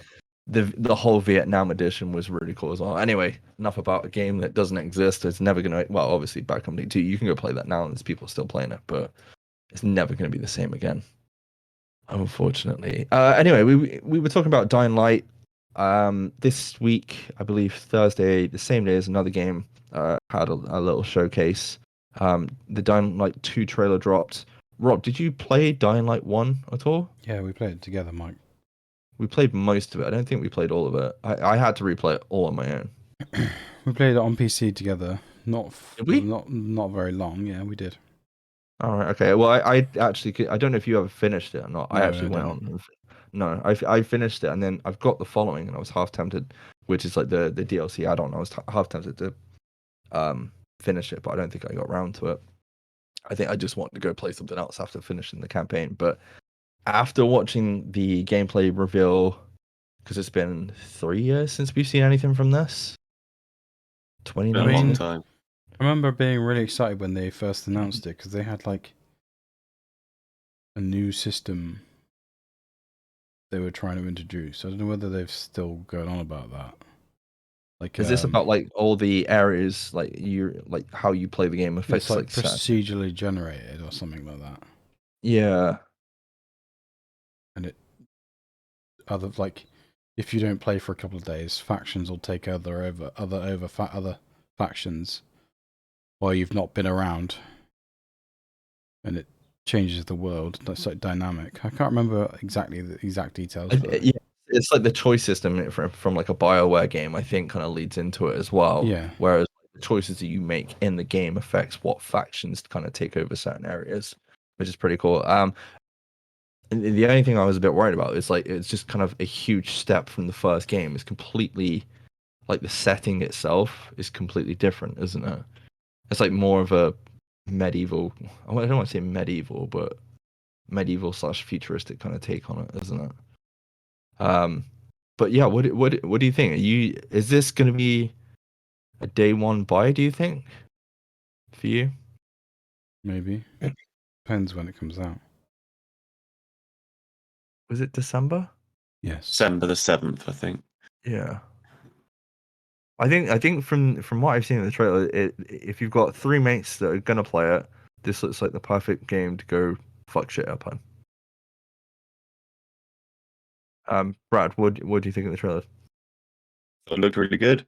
the whole Vietnam edition was really cool as well. Anyway, enough about a game that doesn't exist. It's never gonna. Well, obviously, Bad Company 2, you can go play that now, and there's people still playing it, but it's never gonna be the same again, unfortunately. Anyway, we were talking about Dying Light. This week, I believe Thursday, the same day as another game, had a little showcase. The Dying Light 2 trailer dropped. Rob, did you play Dying Light 1 at all? Yeah, we played it together, Mike. We played most of it. I don't think we played all of it. I had to replay it all on my own. We played it on PC together. Did we? Not very long. Yeah, we did. All right. Okay. Well, I actually I don't know if you ever finished it or not. I No, actually I went didn't. on. No, I finished it, and then I've got the following, and I was half tempted, which is like the DLC add-on. I was half tempted to finish it, but I don't think I got around to it. I think I just wanted to go play something else after finishing the campaign. But after watching the gameplay reveal, because it's been 3 years since we've seen anything from this. Been a long 2019. time. I remember being really excited when they first announced it because they had like a new system they were trying to introduce. I don't know whether they've still going on about that. Like, Is this about like all the areas, like you like how you play the game it's affects like like certain- procedurally generated or something like that? Yeah. And it other like if you don't play for a couple of days, factions will take other factions while you've not been around, and it changes the world. That's like dynamic. I can't remember exactly the exact details. Yeah, it's like the choice system from like a BioWare game, I think, kind of leads into it as well. Yeah. Whereas the choices that you make in the game affects what factions kind of take over certain areas, which is pretty cool. And the only thing I was a bit worried about is like it's just kind of a huge step from the first game. It's completely like the setting itself is completely different, isn't it? It's like more of a medieval. I don't want to say medieval, but medieval slash futuristic kind of take on it, isn't it? But yeah, what do you think? Is this going to be a day one buy? Do you think for you? Maybe. Depends when it comes out. Was it December? Yes. December the 7th, I think. Yeah. I think from what I've seen in the trailer, if you've got three mates that are gonna play it, this looks like the perfect game to go fuck shit up on. Brad, what do you think of the trailer? It looked really good.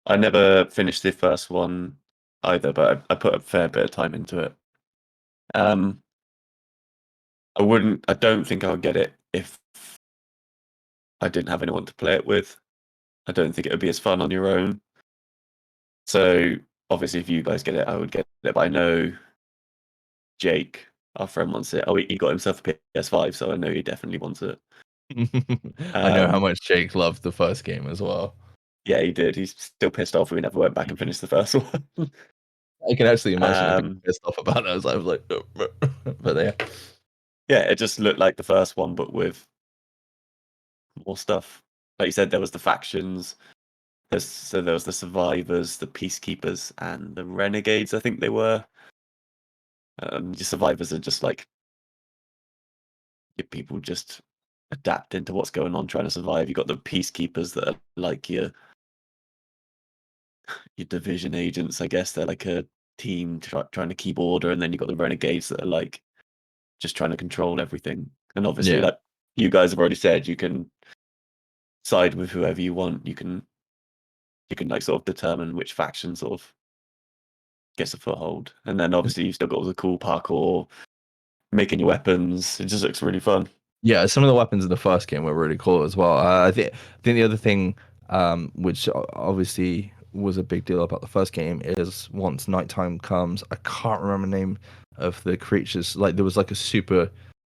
I never finished the first one either, but I put a fair bit of time into it. I don't think I would get it if I didn't have anyone to play it with. I don't think it would be as fun on your own. So obviously, if you guys get it, I would get it. But I know Jake, our friend, wants it. Oh, he got himself a PS5, so I know he definitely wants it. I know how much Jake loved the first game as well. Yeah, he did. He's still pissed off we never went back and finished the first one. I can actually imagine him being pissed off about it. I was like, but yeah. Yeah, it just looked like the first one, but with more stuff. Like you said, there was the factions. So there was the survivors, the peacekeepers, and the renegades. I think they were. The survivors are just like your people just adapting to what's going on, trying to survive. You got the peacekeepers that are like your division agents, I guess. They're like a team trying to keep order, and then you got the renegades that are like just trying to control everything. And obviously, Yeah. like you guys have already said, you can side with whoever you want. You can like sort of determine which faction sort of gets a foothold, and then obviously you've still got all the cool parkour, making your weapons. It just looks really fun. Yeah, some of the weapons in the first game were really cool as well. I think the other thing, which obviously was a big deal about the first game, is once nighttime comes, I can't remember the name of the creatures. Like there was like a super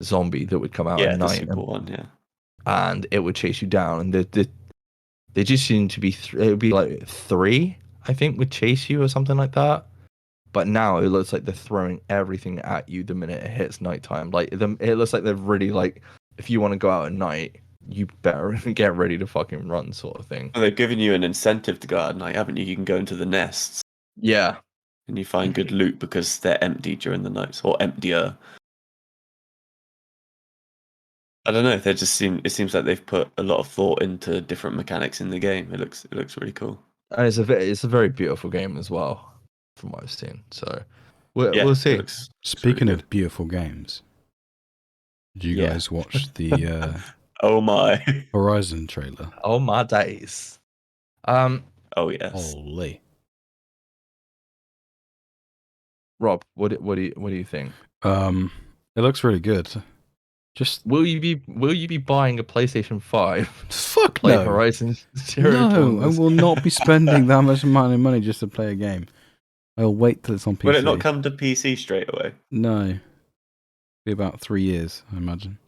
zombie that would come out Yeah, at the night, super one. Yeah, and it would chase you down. And they just seemed to be it would be like three, I think, would chase you or something like that. But now it looks like they're throwing everything at you the minute it hits nighttime. Like it looks like they're really like, if you want to go out at night, you better get ready to fucking run, sort of thing. well, they've given you an incentive to go out at night, haven't you? You can go into the nests Yeah, and you find good loot because they're empty during the nights, or emptier. I don't know. It seems like they've put a lot of thought into different mechanics in the game. It looks really cool. And it's a very beautiful game as well, from what I've seen. So we'll Yeah, see. it looks Speaking really of beautiful games, did you Yeah. guys watch the Oh my. Horizon trailer? Oh my days. Um, Oh yes. Holy. Rob, what do you think? It looks really good. Just Will you be buying a PlayStation 5 to fuck play no. Horizon Zero Dawn? No, I will not be spending that much amount of money just to play a game. I'll wait till it's on PC. Will it not come to PC straight away? No. Be about 3 years, I imagine.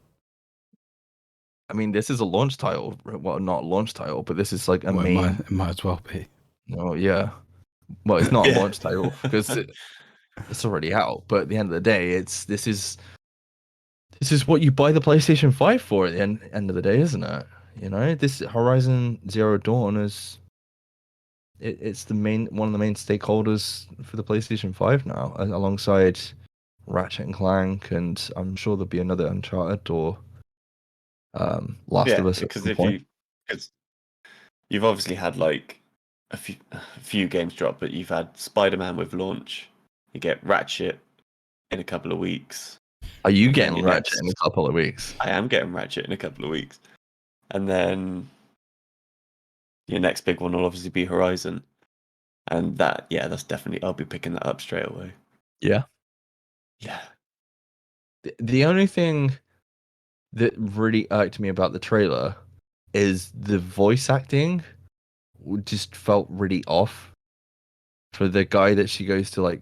I mean, this is a launch title. Well, not a launch title, but this is like a Well, main. it might as well be. No, yeah. Well, it's not a Yeah. launch title because it's already out. But at the end of the day, this is what you buy the PlayStation 5 for at the end of the day, isn't it? You know, this Horizon Zero Dawn is it's one of the main stakeholders for the PlayStation 5 now, alongside Ratchet and Clank, and I'm sure there'll be another Uncharted or Last of Us at because some point. because you've obviously had like a few games drop, but you've had Spider-Man with launch. You get Ratchet in a couple of weeks. Are you And then getting your Ratchet next- in a couple of weeks? I am getting Ratchet in a couple of weeks, and then your next big one will obviously be Horizon, and that's definitely I'll be picking that up straight away. Yeah. Yeah. The only thing that really irked me about the trailer is the voice acting just felt really off for the guy that she goes to like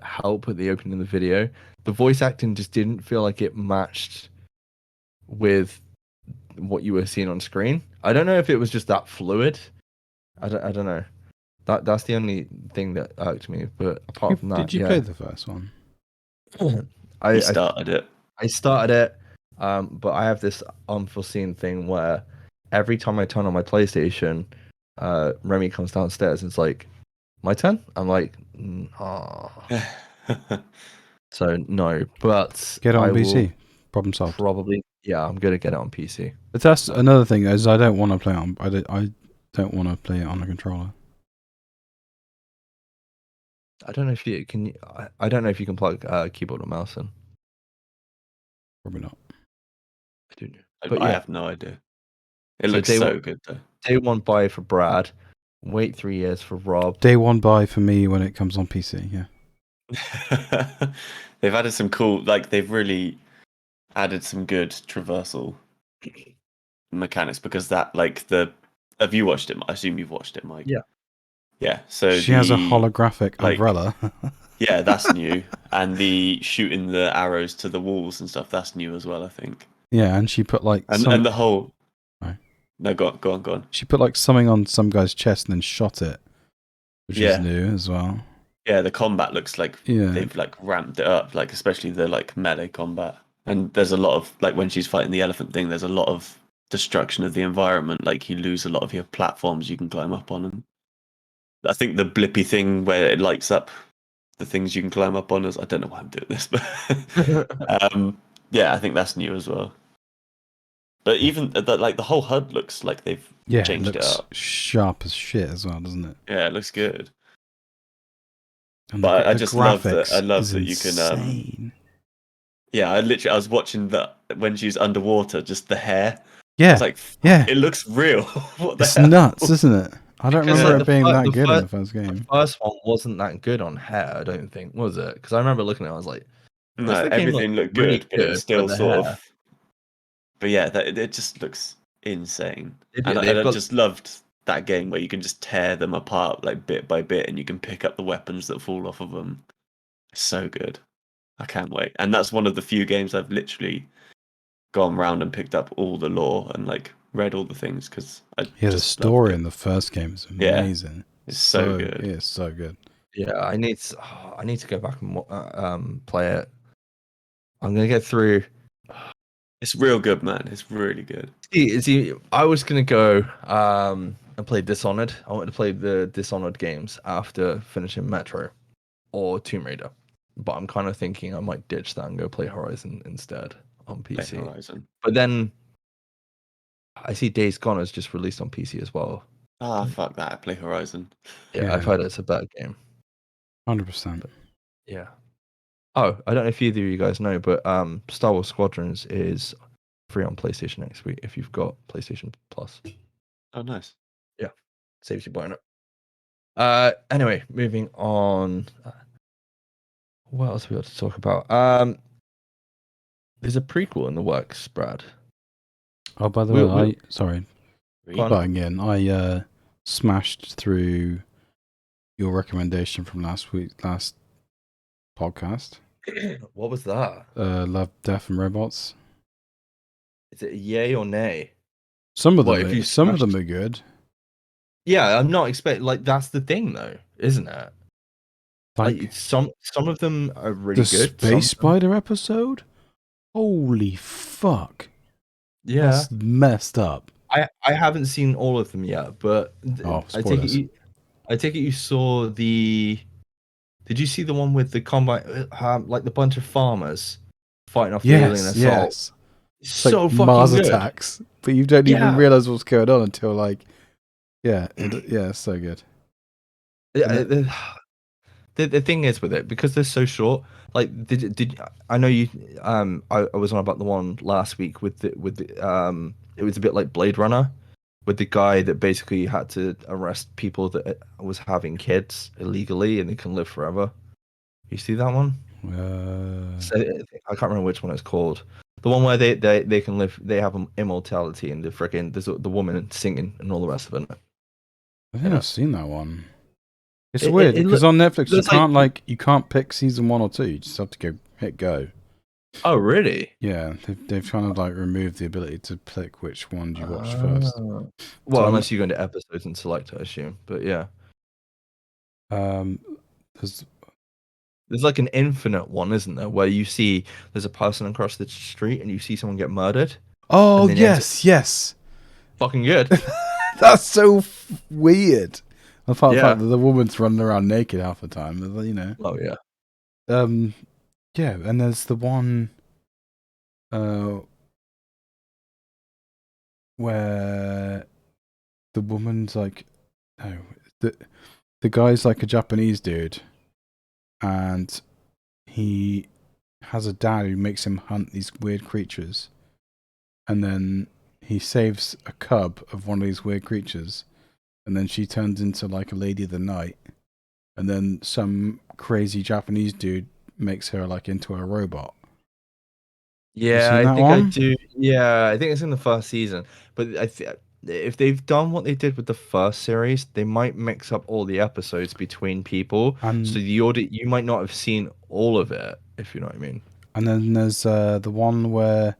help at the opening of the video. The voice acting just didn't feel like it matched with what you were seeing on screen. I don't know if it was just that fluid. I don't know. That's the only thing that irked me. But apart from that, Did you yeah. play the first one? I Started it. I started it, but I have this unforeseen thing where every time I turn on my PlayStation, Remy comes downstairs and it's like, my turn? I'm like, so no, but Get it on I will PC. Problem solved. probably, yeah, I'm gonna get it on PC. But that's another thing is I don't want to play it on. I don't want to play it on a controller. I don't know if you can. I don't know if you can plug keyboard or mouse in. Probably not. I don't know. But I yeah, have no idea. It So looks day so one- good though. day one buy for Brad. Wait 3 years for Rob. Day one buy for me when it comes on PC. Yeah. They've added some cool, like they've really added some good traversal mechanics because that, like have you watched it? I assume you've watched it, Mike. Yeah. Yeah. So She has a holographic like- umbrella. Yeah, that's new, and the shooting the arrows to the walls and stuff, that's new as well, I think. Yeah, and she put like And the whole. Right. No, go on. She put like something on some guy's chest and then shot it, which is Yeah. new as well. Yeah, the combat looks like Yeah. they've like ramped it up, like especially the like melee combat. And there's a lot of like when she's fighting the elephant thing, there's a lot of destruction of the environment. Like you lose a lot of your platforms you can climb up on, and I think the blippy thing where it lights up the things you can climb up on is I don't know why I'm doing this, but yeah, I think that's new as well. But even like the whole HUD looks like they've Yeah, changed it it looks up. sharp as shit as well, doesn't it? Yeah, it looks good. And But I the just love that- graphics I love is that you can, insane. Yeah, I was watching that when she was underwater, just the hair. Yeah, It's like yeah, it looks real. What the it's hell? nuts, isn't it? I don't Because, remember like, it being the that fir- good the in the first The game. first one wasn't that good on hair, I don't think, was it? Because I remember looking at it, I was like, No, this game everything looked really good, but it was good, still but the sort hair- of. But yeah, it just looks insane, They've and I got- just loved that game where you can just tear them apart like bit by bit, and you can pick up the weapons that fall off of them. It's so good. I can't wait, and that's one of the few games I've literally gone round and picked up all the lore and like read all the things because I Yeah, the just story loved in it. the first game is Yeah, amazing. it's so good. It is so good. Yeah, I need to go back and play it. I'm gonna get through. It's real good, man. It's really good. See, I was gonna go and play Dishonored. I wanted to play the Dishonored games after finishing Metro or Tomb Raider, but I'm kind of thinking I might ditch that and go play Horizon instead. on Play PC. Horizon. But then I see Days Gone is just released on PC as well. Ah, fuck that. Play Horizon. Yeah, I've Yeah. heard it's a better game. 100%. Yeah. Oh, I don't know if either of you guys know, but Star Wars Squadrons is free on PlayStation next week if you've got PlayStation Plus. Oh, nice. Saves you buying it. Anyway, moving on. What else we got to talk about? There's a prequel in the works, Brad. Oh, by the We'll- way, sorry, Go on. starting again. I smashed through your recommendation from last podcast. What was that? Love, Death, and Robots. Is it a yay or nay? Some of What, them, if you some of them smashed- are good. Yeah, I'm not expecting. Like, that's the thing, though, isn't it? Like, some of them are really the good. Space Spider episode. Holy fuck! Yeah, That's messed up. I haven't seen all of them yet, but Oh, I take spoilers. I take it you saw the. Did you see the one with the combine, like the bunch of farmers fighting off the alien Yes, assault? yes. It's So like fucking Mars good. attacks, but you don't even Yeah. realize what's going on until like, yeah, it's so good. Yeah, the thing is with it, because they're so short. Like, did I know you? I was on about the one last week with the. It was a bit like Blade Runner, with the guy that basically had to arrest people that was having kids illegally and they can live forever. You see that one? So, I can't remember which one it's called. The one where they can live, they have immortality, and there's the woman singing and all the rest of it. I think I've seen that one. It's It- weird it because on Netflix looks like- you can't pick season 1 or 2. You just have to hit go. Oh, really? Yeah, they've kind of like removed the ability to pick which one you watch first. Well, So unless you go into episodes and select, I assume. But yeah, there's there's like an infinite one, isn't there? Where you see there's a person across the street and you see someone get murdered. oh And then yes. Fucking good. That's so weird. Apart from the Yeah. fact that the woman's running around naked half the time, you know. Oh yeah. Yeah, and there's the one, where the woman's like, no, the guy's like a Japanese dude, and he has a dad who makes him hunt these weird creatures, and then he saves a cub of one of these weird creatures, and then she turns into like a lady of the night, and then some crazy Japanese dude makes her like into a robot. Yeah, seen I that think I one? do. Yeah, I think it's in the first season. But if they've done what they did with the first series, they might mix up all the episodes between people. And So you might not have seen all of it, if you know what I mean. and then there's the one where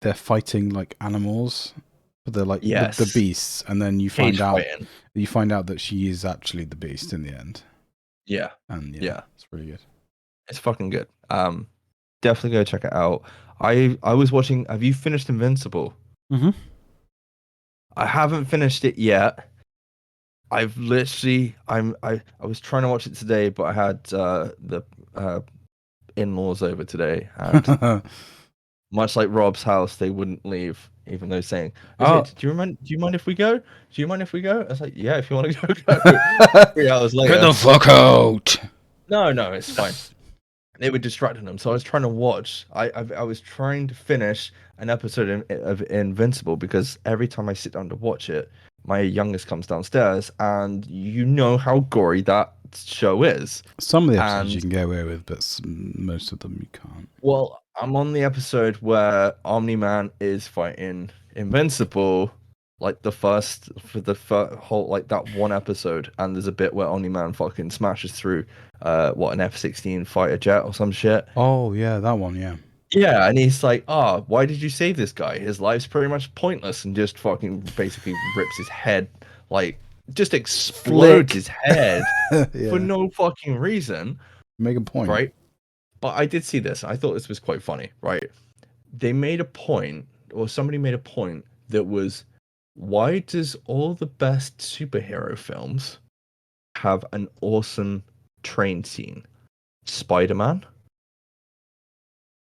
they're fighting like animals, but they're like Yes. the beasts, and then you Cage find out that she is actually the beast in the end. Yeah, And Yeah. it's really good. it's fucking good. Definitely go check it out. I was watching. Have you finished Invincible? Mhm. I haven't finished it yet. I've literally. I was trying to watch it today, but I had the in-laws over today, and much like Rob's house, they wouldn't leave, even though saying, Oh. "Do you mind if we go? Do you mind if we go?" I was like, "Yeah, if you want to go, go." 3 hours later, Get the fuck out! no, it's fine. They were distracting them, so I was trying to watch. I was trying to finish an episode of Invincible because every time I sit down to watch it, my youngest comes downstairs, and you know how gory that show is. Some of the episodes And- you can get away with, but most of them you can't. Well, I'm on the episode where Omni-Man is fighting Invincible, like the first whole like that one episode, and there's a bit where Omni-Man fucking smashes through an F-16 fighter jet or some shit. Oh yeah, that one. Yeah. Yeah, and he's like, "Oh, why did you save this guy? His life's pretty much pointless," and just fucking basically rips his head, like just explodes Flick. his head Yeah. for no fucking reason. Make a point. Right? But I did see this. I thought this was quite funny, right? They made a point, or somebody made a point that was, why does all the best superhero films have an awesome train scene? Spider-Man,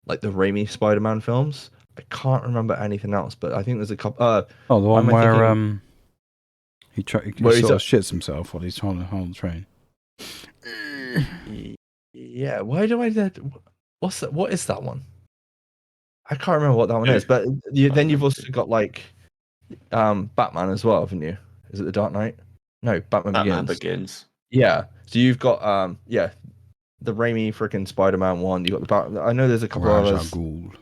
like the Raimi Spider-Man films. I can't remember anything else, but I think there's a couple. Oh, the why one am I where thinking he where he's sort of shits himself while he's trying to hold the train. yeah. Why do I that? What's that? What is that one? I can't remember what that one is. But then you've also got like Batman as well, haven't you? Is it The Dark Knight? No, Batman Batman Begins. Begins. Yeah. So you've got the Raimi freaking Spider-Man one. You got the Batman. I know there's a couple of Raj Al others, Ghul.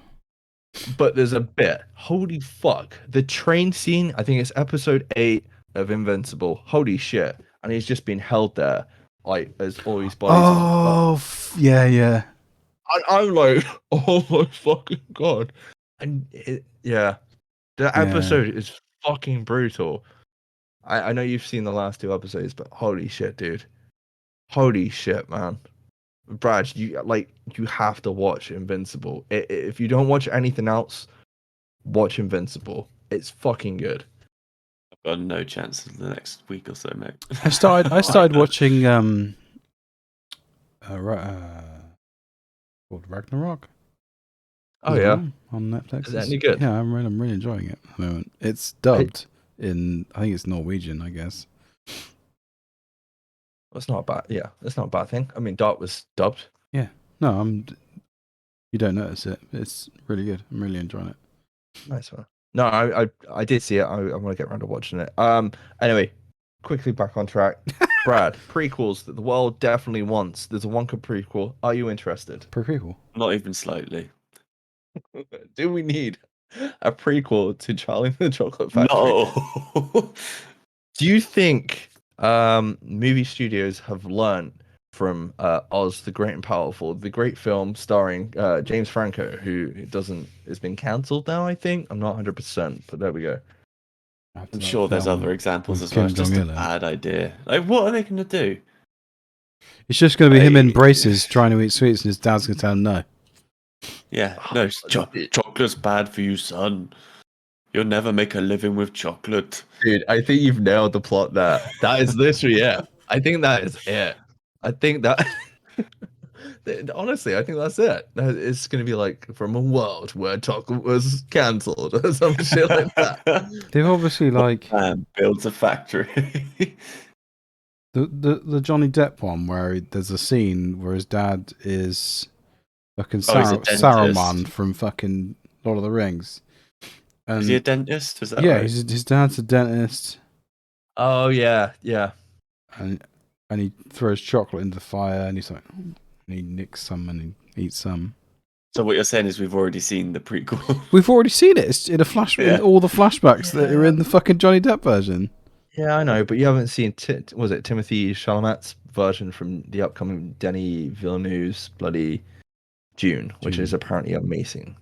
but there's a bit. Holy fuck! The train scene. I think it's episode 8 of Invincible. Holy shit! And he's just been held there, like as all his bodies on. Oh, yeah, yeah. I'm like, oh my fucking god! And yeah, the Yeah. episode is fucking brutal. I know you've seen the last 2 episodes, but holy shit, dude! Holy shit, man! Brad, you have to watch Invincible. If you don't watch anything else, watch Invincible. It's fucking good. I've got no chance in the next week or so, mate. I started watching called Ragnarok. Oh Is it yeah, on Netflix. is that any good? Yeah, I'm really enjoying it at the moment. It's dubbed in, I think it's Norwegian, I guess. That's not bad. Yeah, that's not a bad thing. I mean, Dark was dubbed. No, you don't notice it. It's really good. I'm really enjoying it. Nice one. No, I did see it. I want to get around to watching it. Anyway, quickly back on track. Brad, prequels that the world definitely wants. There's a Wonka prequel. Are you interested? Prequel. Not even slightly. Do we need a prequel to Charlie and the Chocolate Factory? No. Do you think movie studios have learned from Oz the Great and Powerful, the great film starring James Franco, who has been cancelled now, I think? I'm not 100%, but there we go. After I'm that sure there's film other examples with as well. Kim It's just a Jong-il in. bad idea. Like, what are they going to do? It's just going to be him in Like- braces trying to eat sweets, and his dad's going to tell him no. Yeah, no, chocolate's bad for you, son. You'll never make a living with chocolate. Dude, I think you've nailed the plot there. That is literally it. I think that is it. I think that... Honestly, I think that's it. It's going to be like from a world where chocolate was cancelled or some shit like that. They've obviously like Man builds a factory. the Johnny Depp one where there's a scene where his dad is fucking He's a dentist. Saruman from fucking Lord of the Rings. And Is he a dentist? Is that yeah, right? his dad's a dentist, Oh yeah, yeah. and he throws chocolate into the fire, and he's like, and he nicks some and he eats some. So what you're saying is we've already seen the prequel. We've already seen it. It's in a in all the flashbacks that are in the fucking Johnny Depp version. Yeah, I know, but you haven't seen was it Timothy Chalamet's version from the upcoming Denis Villeneuve's bloody June, which is apparently amazing.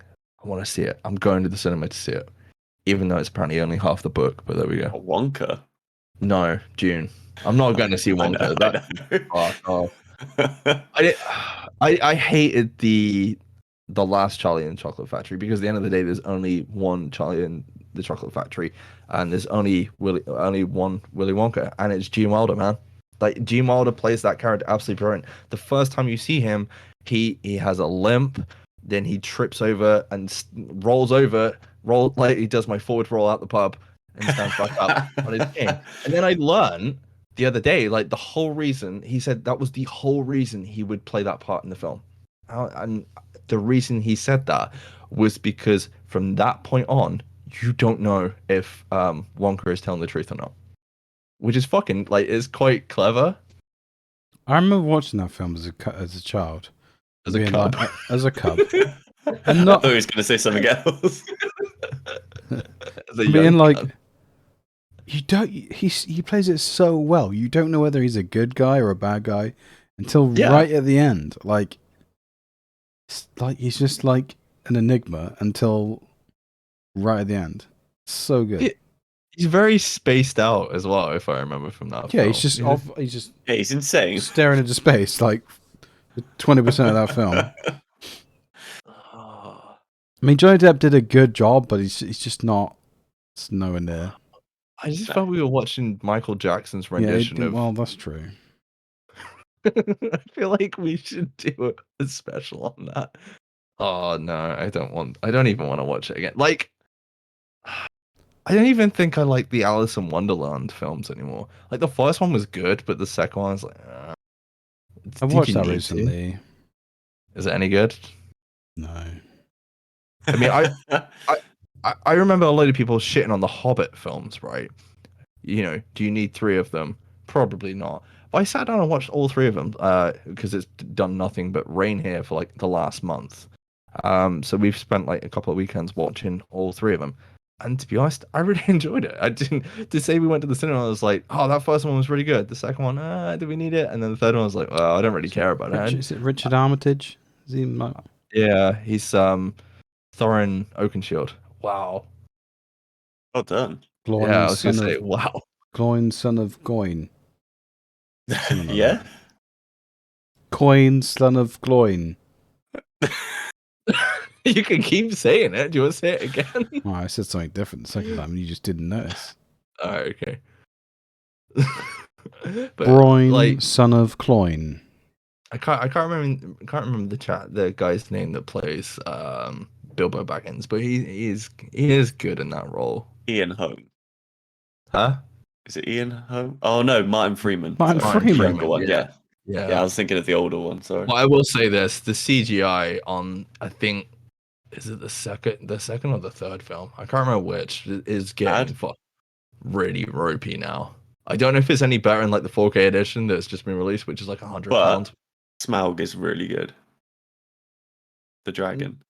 I want to see it. I'm going to the cinema to see it, even though it's apparently only half the book. But there we go. A Wonka. No, June. I'm not going to see Wonka. I hated the last Charlie and the Chocolate Factory because at the end of the day, there's only one Charlie and the Chocolate Factory, and there's only one Willy Wonka, and it's Gene Wilder, man. Like Gene Wilder plays that character absolutely brilliant. The first time you see him, he has a limp, then he trips over and rolls like he does my forward roll out the pub and stands back up on his cane. And then I learned the other day, like the whole reason he said that was the whole reason he would play that part in the film, and the reason he said that was because from that point on, you don't know if Wonka is telling the truth or not, which is fucking like it's quite clever. I remember watching that film as a child, As a cub. as a cub, And and not... not I thought he was going to say something else. As a being young like, cub. you don't. He plays it so well. You don't know whether he's a good guy or a bad guy until right at the end. Like he's just like an enigma until right at the end. So good. He's very spaced out as well, if I remember from that. Yeah, film. he's just Yeah, he's insane. staring into space like 20% of that film. I mean, Johnny Depp did a good job, but he's just not. It's nowhere near. I just felt we were watching Michael Jackson's rendition of. Well, that's true. I feel like we should do a special on that. Oh no, I don't even want to watch it again. Like, I don't even think I like the Alice in Wonderland films anymore. Like the first one was good, but the second one was like, I did watched you that need to? recently. Is it any good? No. I mean, I remember a load of people shitting on the Hobbit films, right? You know, do you need three of them? Probably not. But I sat down and watched all three of them because it's done nothing but rain here for like the last month. So we've spent like a couple of weekends watching all three of them. And to be honest, I really enjoyed it. I didn't to say we went to the cinema. I was like, oh, that first one was really good. The second one, do we need it? And then the third one was like, well, I don't really care about it. Is it Richard Armitage? Is he like Yeah, he's Thorin Oakenshield. Wow. Well done. Yeah, I Gloin, was gonna son say, of wow. Gloin, son of Goin? Something like Yeah. that. Coin, son of Gloin. You can keep saying it. Do you want to say it again? Oh, I said something different the second time, and you just didn't notice. Oh, okay. But Broin, like, son of Cloyne. I can't remember the guy's name that plays Bilbo Baggins, but he is good in that role. Ian Holm. Huh? Is it Ian Holm? Oh no, Martin Freeman. Martin Sorry. Freeman. The younger one. Yeah. Yeah. Yeah, I was thinking of the older one. Sorry. Well, I will say this: the CGI on, I think, is it the second or the third film? I can't remember which. Is getting really ropey now. I don't know if it's any better in like the 4K edition that's just been released, which is like £100. But Smaug is really good. The dragon.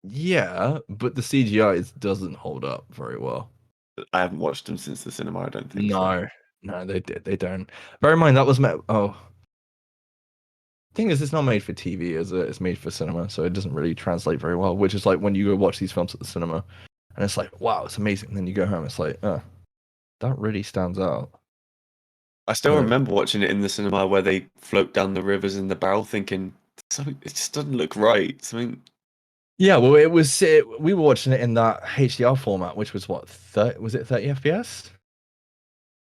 Yeah, but the CGI doesn't hold up very well. I haven't watched them since the cinema. I don't think so. No, they don't. Bear in mind that was thing is, it's not made for TV, is it? It's made for cinema, so it doesn't really translate very well. Which is like when you go watch these films at the cinema, and it's like, wow, it's amazing. And then you go home, it's like, that really stands out. I still remember watching it in the cinema where they float down the rivers in the barrel, thinking something. It just doesn't look right. Something. Yeah, well, we were watching it in that HDR format, which was what, 30, was it 30 FPS?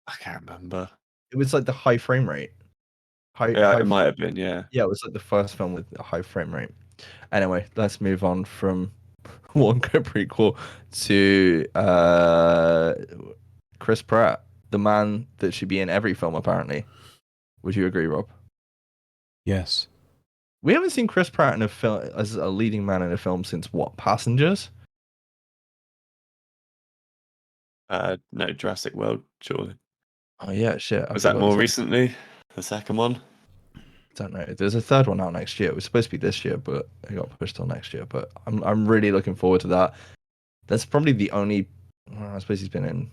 I can't remember. It was like the high frame rate. It might have been. Yeah. Yeah, it was like the first film with a high frame rate. Anyway, let's move on from one good prequel to Chris Pratt, the man that should be in every film, apparently. Would you agree, Rob? Yes. We haven't seen Chris Pratt in a film as a leading man in a film since what? Passengers? No, Jurassic World. Surely. Oh yeah, shit. Was that more recently? The second one. Don't know. There's a third one out next year. It was supposed to be this year, but it got pushed till next year. But I'm really looking forward to that. That's probably the only. Well, I suppose he's been in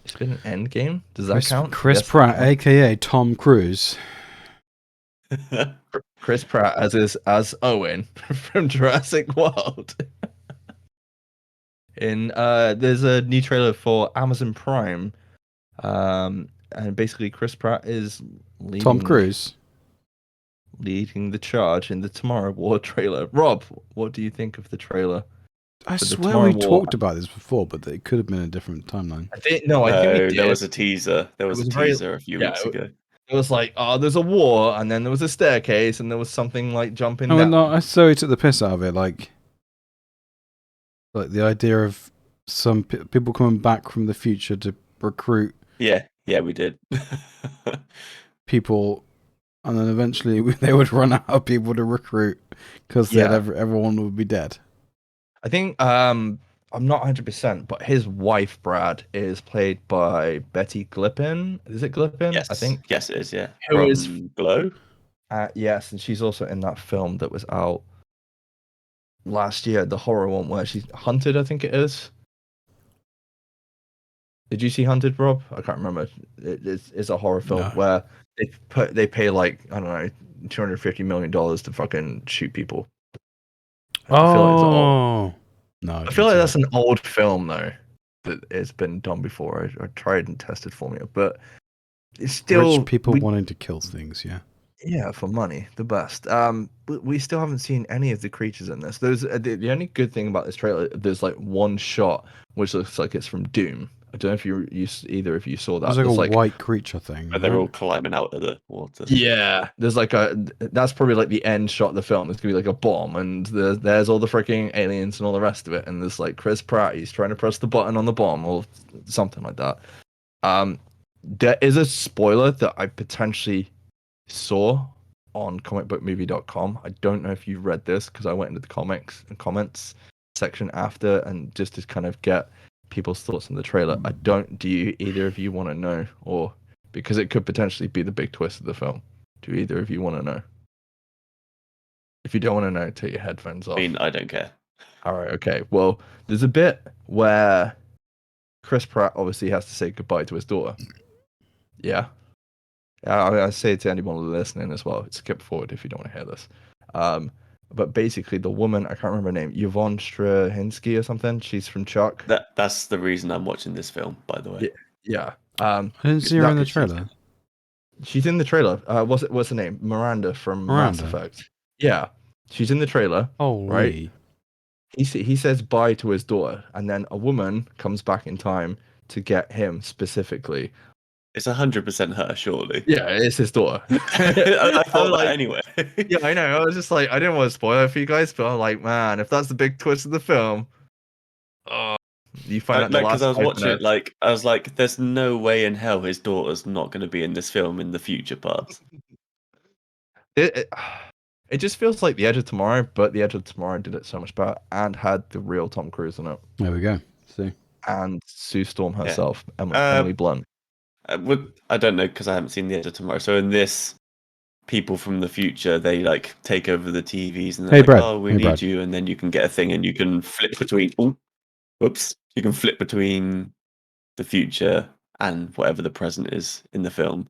Endgame. Does that count? Chris Yes. Pratt, aka Tom Cruise. Chris Pratt as Owen from Jurassic World. There's a new trailer for Amazon Prime, and basically Chris Pratt is Tom Cruise leading the charge in the Tomorrow War trailer. Rob, what do you think of the trailer? I swear we talked about this before, but it could have been a different timeline. I think we did. There was a teaser. There was a teaser a few weeks ago. It was like, oh, there's a war, and then there was a staircase, and there was something like jumping down. No, I so he took the piss out of it, like the idea of some people coming back from the future to recruit. Yeah, we did. People, and then eventually they would run out of people to recruit because everyone would be dead. I think I'm not 100%, but his wife Brad is played by Betty Glippin. Is it Glippin? Yes, I think. Yes, it is. Yeah. Who is Glow? Yes, and she's also in that film that was out last year, the horror one where she's Hunted. I think it is. Did you see Hunted, Rob? I can't remember. It's a horror film where they pay like, I don't know, $250 million to fucking shoot people. I feel like that's an old film though, that it's been done before. I tried and tested for me, but it's still rich people wanting to kill things. Yeah, for money, the best. But we still haven't seen any of the creatures in this. There's the only good thing about this trailer. There's like one shot which looks like it's from Doom, I don't know if either of you saw that. It's like a There's white creature thing. Where they're all Right? climbing out of the water. yeah, there's like that's probably like the end shot of the film. There's gonna be like a bomb, and there's all the freaking aliens and all the rest of it, and there's like Chris Pratt, he's trying to press the button on the bomb or something like that. There is a spoiler that I potentially saw on comicbookmovie.com. I don't know if you've read this because I went into the comics and comments section after and just to kind of get people's thoughts on the trailer. Do you either of you want to know, or because it could potentially be the big twist of the film? Do either of you want to know? If you don't want to know, take your headphones off. I mean, I don't care. All right, okay. Well, there's a bit where Chris Pratt obviously has to say goodbye to his daughter. Yeah. I say it to anyone listening as well. Skip forward if you don't want to hear this. But basically, the woman, I can't remember her name, Yvonne Straczynski or something. She's from Chuck. That's the reason I'm watching this film, by the way. Yeah. I didn't see her in the trailer. She's in the trailer. What's her name? Miranda from Mass Miranda. Effect. Yeah. She's in the trailer. Holy. Right? He says bye to his daughter, and then a woman comes back in time to get him specifically. It's 100% her, surely. Yeah, it's his daughter. I thought that anyway. Yeah, I know. I was just like, I didn't want to spoil it for you guys, but I'm like, man, if that's the big twist of the film, you find out the last because I was 5 watching minutes. it, I was like, there's no way in hell his daughter's not going to be in this film in the future parts. It just feels like The Edge of Tomorrow, but The Edge of Tomorrow did it so much better and had the real Tom Cruise in it. There we go. See. And Sue Storm herself, Emily Blunt. I don't know because I haven't seen The Edge of Tomorrow. So in this, people from the future, they like take over the TVs and they're like, Brad. oh, we need you, and then you can get a thing and you can flip between. You can flip between the future and whatever the present is in the film.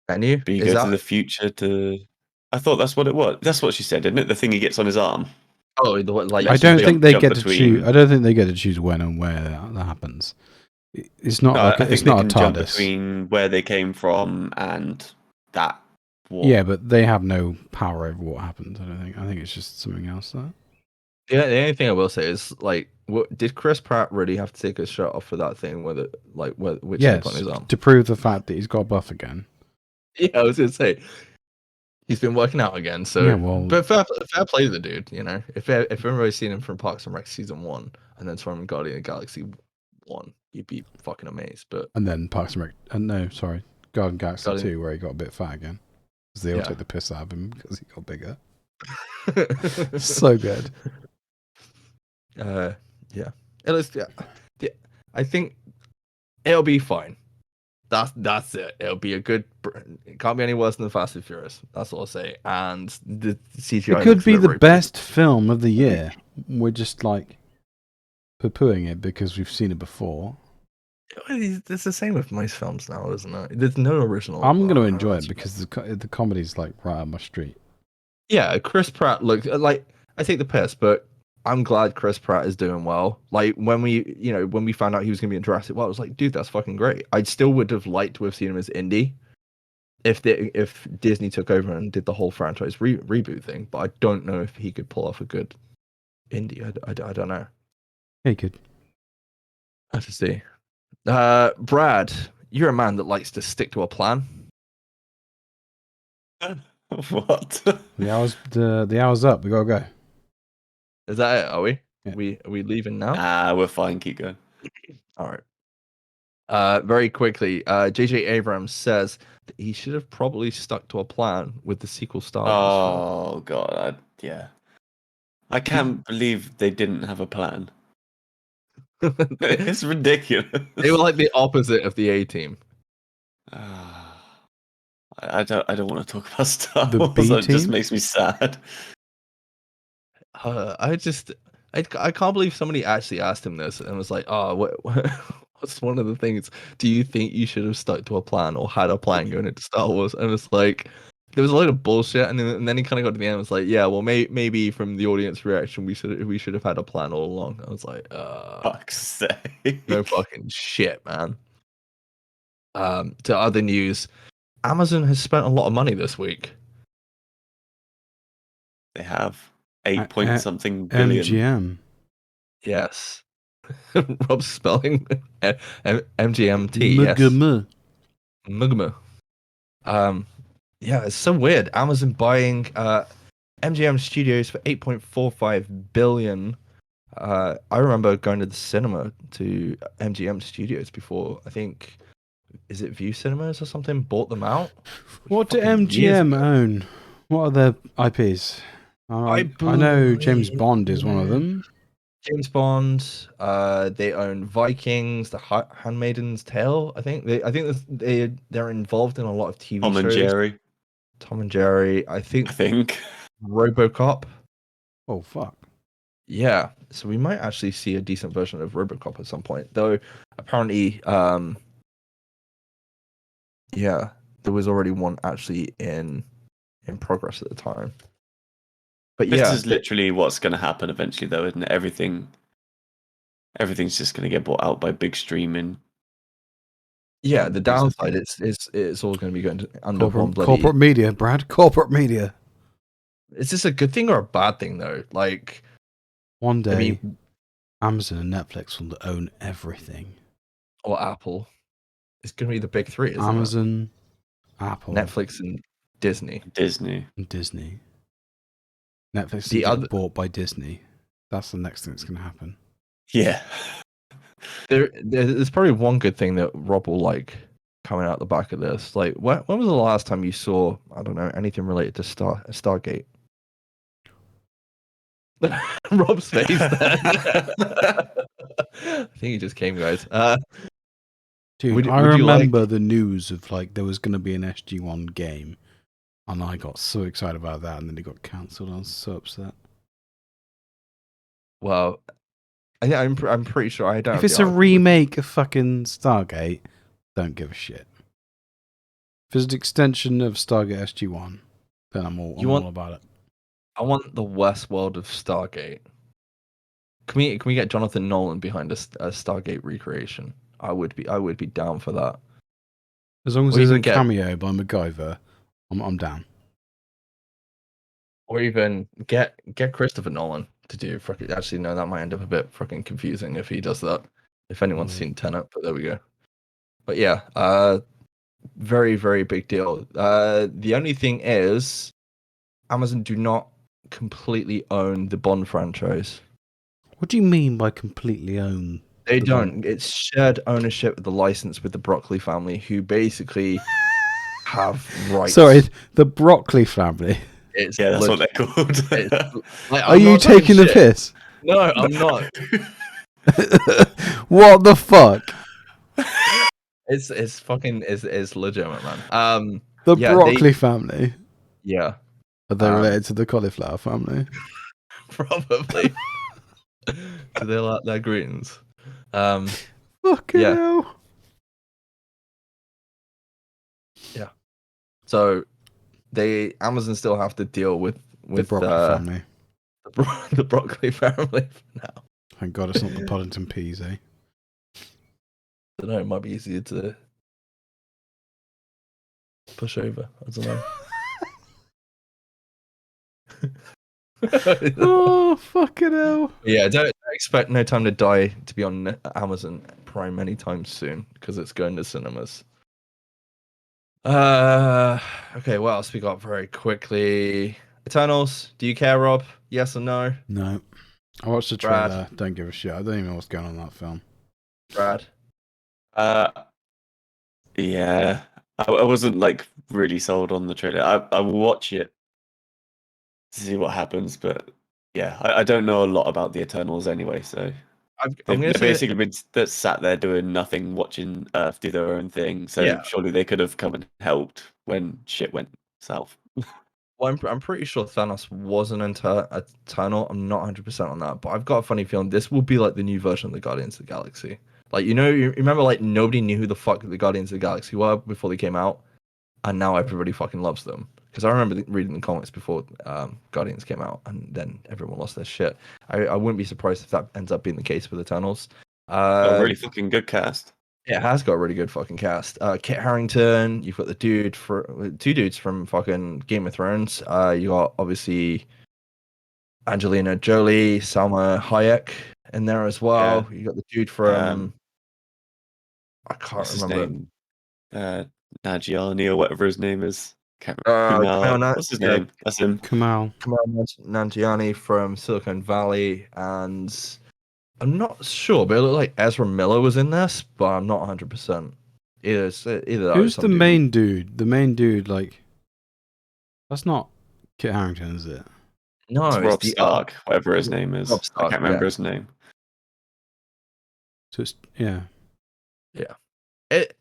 Can you? But you go to the future to. I thought that's what it was. That's what she said, isn't it? The thing he gets on his arm. Oh, like I don't think they get to choose. I don't think they get to choose when and where that happens. It's not like it's not a jump TARDIS. Between where they came from and that. War. Yeah, but they have no power over what happens. I don't think. I think it's just something else. There. Yeah, the only thing I will say is like, did Chris Pratt really have to take his shirt off for that thing? Which he put on his arm to prove the fact that he's got buff again. Yeah, I was gonna say he's been working out again. So, yeah, well, but fair play to the dude. You know, if everybody's seen him from Parks and Rec season 1 and then from Guardian of the Galaxy 1, you'd be fucking amazed. But and then Parks and Rec. No, sorry, Guardian of the Galaxy 2, where he got a bit fat again. Because they all take the piss out of him because he got bigger. So good. Yeah. I think it'll be fine. That's it. It'll be a good. It can't be any worse than the Fast and Furious. That's all I'll say. And the CGI. It could be the best film of the year. We're just like poo-pooing it because we've seen it before. It's the same with most films now, isn't it? There's no original. I'm going to enjoy it because the comedy's like right up my street. Yeah, Chris Pratt looks like, I take the piss, but I'm glad Chris Pratt is doing well. Like when we found out he was going to be in Jurassic World, I was like, dude, that's fucking great. I still would have liked to have seen him as Indy if Disney took over and did the whole franchise reboot thing. But I don't know if he could pull off a good Indy. I don't know. He could. I have to see. Brad, you're a man that likes to stick to a plan. What? The hour's up. We gotta go. Is that it? Are we? Yeah. Are we leaving now? We're fine. Keep going. All right. Very quickly, J.J. Abrams says that he should have probably stuck to a plan with the sequel Star Wars. Oh God, yeah. I can't believe they didn't have a plan. It's ridiculous. They were like the opposite of the A-Team. I don't want to talk about Star The Wars. B-team? It just makes me sad. I can't believe somebody actually asked him this and was like, "Oh, what's one of the things? Do you think you should have stuck to a plan or had a plan going into Star Wars?" And it's like there was a load of bullshit, and then he kind of got to the end and was like, "Yeah, well, maybe from the audience reaction, we should have had a plan all along." I was like, Fuck's sake. No fucking shit, man." To other news, Amazon has spent a lot of money this week. They have 8 point something billion. MGM. Yes. Rob's spelling MGMT. Yes. Mugma. Yeah, it's so weird. Amazon buying MGM Studios for 8.45 billion. I remember going to the cinema to MGM Studios before. I think, is it View Cinemas or something? Bought them out. What do Fucking years MGM ago. own? What are their IPs? I know James Bond is one of them. James Bond. They own Vikings, The Handmaiden's Tale. I think they're involved in a lot of TV Tom shows. and Jerry, Tom and Jerry. I I think think. RoboCop. Oh fuck! Yeah, so we might actually see a decent version of RoboCop at some point. Though apparently, yeah, there was already one actually in progress at the time. But This yeah, is literally what's going to happen eventually, though, isn't it? Everything's just going to get bought out by big streaming. yeah. The Because downside, it's all going to be going under one bloody. Corporate media, Brad. Corporate media. Is this a good thing or a bad thing though? Like, One day, I mean, Amazon and Netflix will own everything. or Apple. It's going to be the big three, isn't Amazon, Apple, it? Netflix and Disney. Disney. and Disney. Netflix is The going to other- get bought by Disney. That's the next thing that's going to happen. Yeah. There's probably one good thing that Rob will like coming out the back of this. Like, when was the last time you saw, I don't know, anything related to Stargate? Rob's face there. I think he just came, guys. Dude, I would you like- remember the news of like there was going to be an SG1 game, and I got so excited about that, and then it got cancelled. I was so upset. Well, I'm pretty sure I don't. If have it's the a article. remake of fucking Stargate, don't give a shit. If it's an extension of Stargate SG1, then I'm all about it. I want the Westworld of Stargate. Can we get Jonathan Nolan behind a Stargate recreation? I would be down for that. As long as Or there's a even get- cameo by MacGyver, I'm down. Or even get Christopher Nolan to do. Actually, no, that might end up a bit fucking confusing if he does that. If anyone's seen Tenet, but there we go. But yeah, very very big deal. The only thing is, Amazon do not completely own the Bond franchise. What do you mean by completely own? They the don't. Bond? It's shared ownership of the license with the Broccoli family, who basically have rights. Sorry, the Broccoli family. It's Yeah, that's what legit- they're called. like, Are I'm you not talking taking the shit. piss? No, I'm not. What the fuck? It's fucking it's legitimate, man. The Yeah, Broccoli family. Yeah, Are they related to the cauliflower family? probably. So they like their greens. Fucking Yeah. hell. So Amazon still have to deal with The Broccoli family. the Broccoli family for now. Thank God it's not the Paddington peas, eh? I don't know. It might be easier to push over. I don't know. Oh, fucking hell. Yeah, don't expect No Time to Die to be on Amazon Prime anytime soon because it's going to cinemas. Okay, what else we got very quickly? Eternals. Do you care, Rob? Yes or no? No. I watched the Brad. trailer. Don't give a shit. I don't even know what's going on in that film. Brad. Yeah. I wasn't like really sold on the trailer. I will watch it to see what happens, but yeah, I don't know a lot about the Eternals anyway, so I'm they've gonna say basically been sat there doing nothing, watching Earth do their own thing. So Yeah. surely they could have come and helped when shit went south. well, I'm pretty sure Thanos was an Eternal. I'm not 100% on that, but I've got a funny feeling this will be like the new version of the Guardians of the Galaxy. Like, you remember, like, nobody knew who the fuck the Guardians of the Galaxy were before they came out, and now everybody fucking loves them. Because I remember reading the comics before Guardians came out, and then everyone lost their shit. I wouldn't be surprised if that ends up being the case with Eternals. A really fucking good cast. It has got a really good fucking cast. Kit Harington, you've got the two dudes from fucking Game of Thrones. You got obviously Angelina Jolie, Salma Hayek, in there as well. You got the dude from I can't What's his remember. name? Nagiani or whatever his name is. Can't Kumail. What's his name? That's him. Kamal. Nanjiani from Silicon Valley, and I'm not sure, but it looked like Ezra Miller was in this, but I'm not 100%. Either that or Who's some the dude. main dude? The main dude, like, that's not Kit Harington, is it? No, It's it's Rob the Stark, whatever his name is. Rob Stark, I can't remember yeah. his name. So it's yeah. It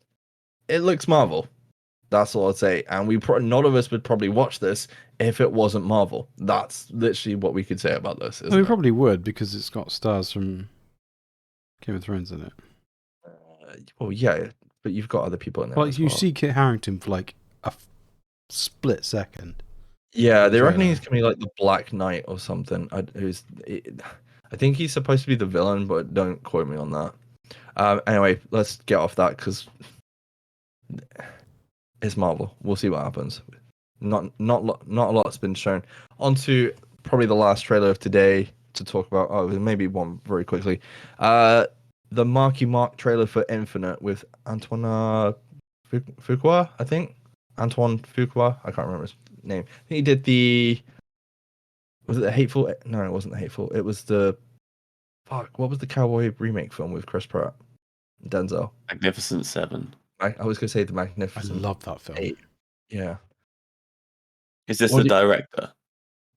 looks Marvel. That's all I'd say. And none of us would probably watch this if it wasn't Marvel. That's literally what we could say about this. We probably would because it's got stars from Game of Thrones in it. Well, yeah, but you've got other people in there. Well, as you well. see Kit Harington for like a split second. Yeah, they reckon trailer. he's gonna be like the Black Knight or something. I think he's supposed to be the villain, but don't quote me on that. Anyway, let's get off that because it's Marvel. We'll see what happens. Not a lot's been shown. On to probably the last trailer of today to talk about. Oh, maybe one very quickly. The Marky Mark trailer for Infinite with Antoine Fuqua, I think. Antoine Fuqua. I can't remember his name. I think he did the. Was it the Hateful? No, it wasn't the Hateful. It was the. Fuck, what was the cowboy remake film with Chris Pratt and Denzel? Magnificent Seven. I was going to say the I Magnificent love that film. Eight. Yeah. Is this What the did- director?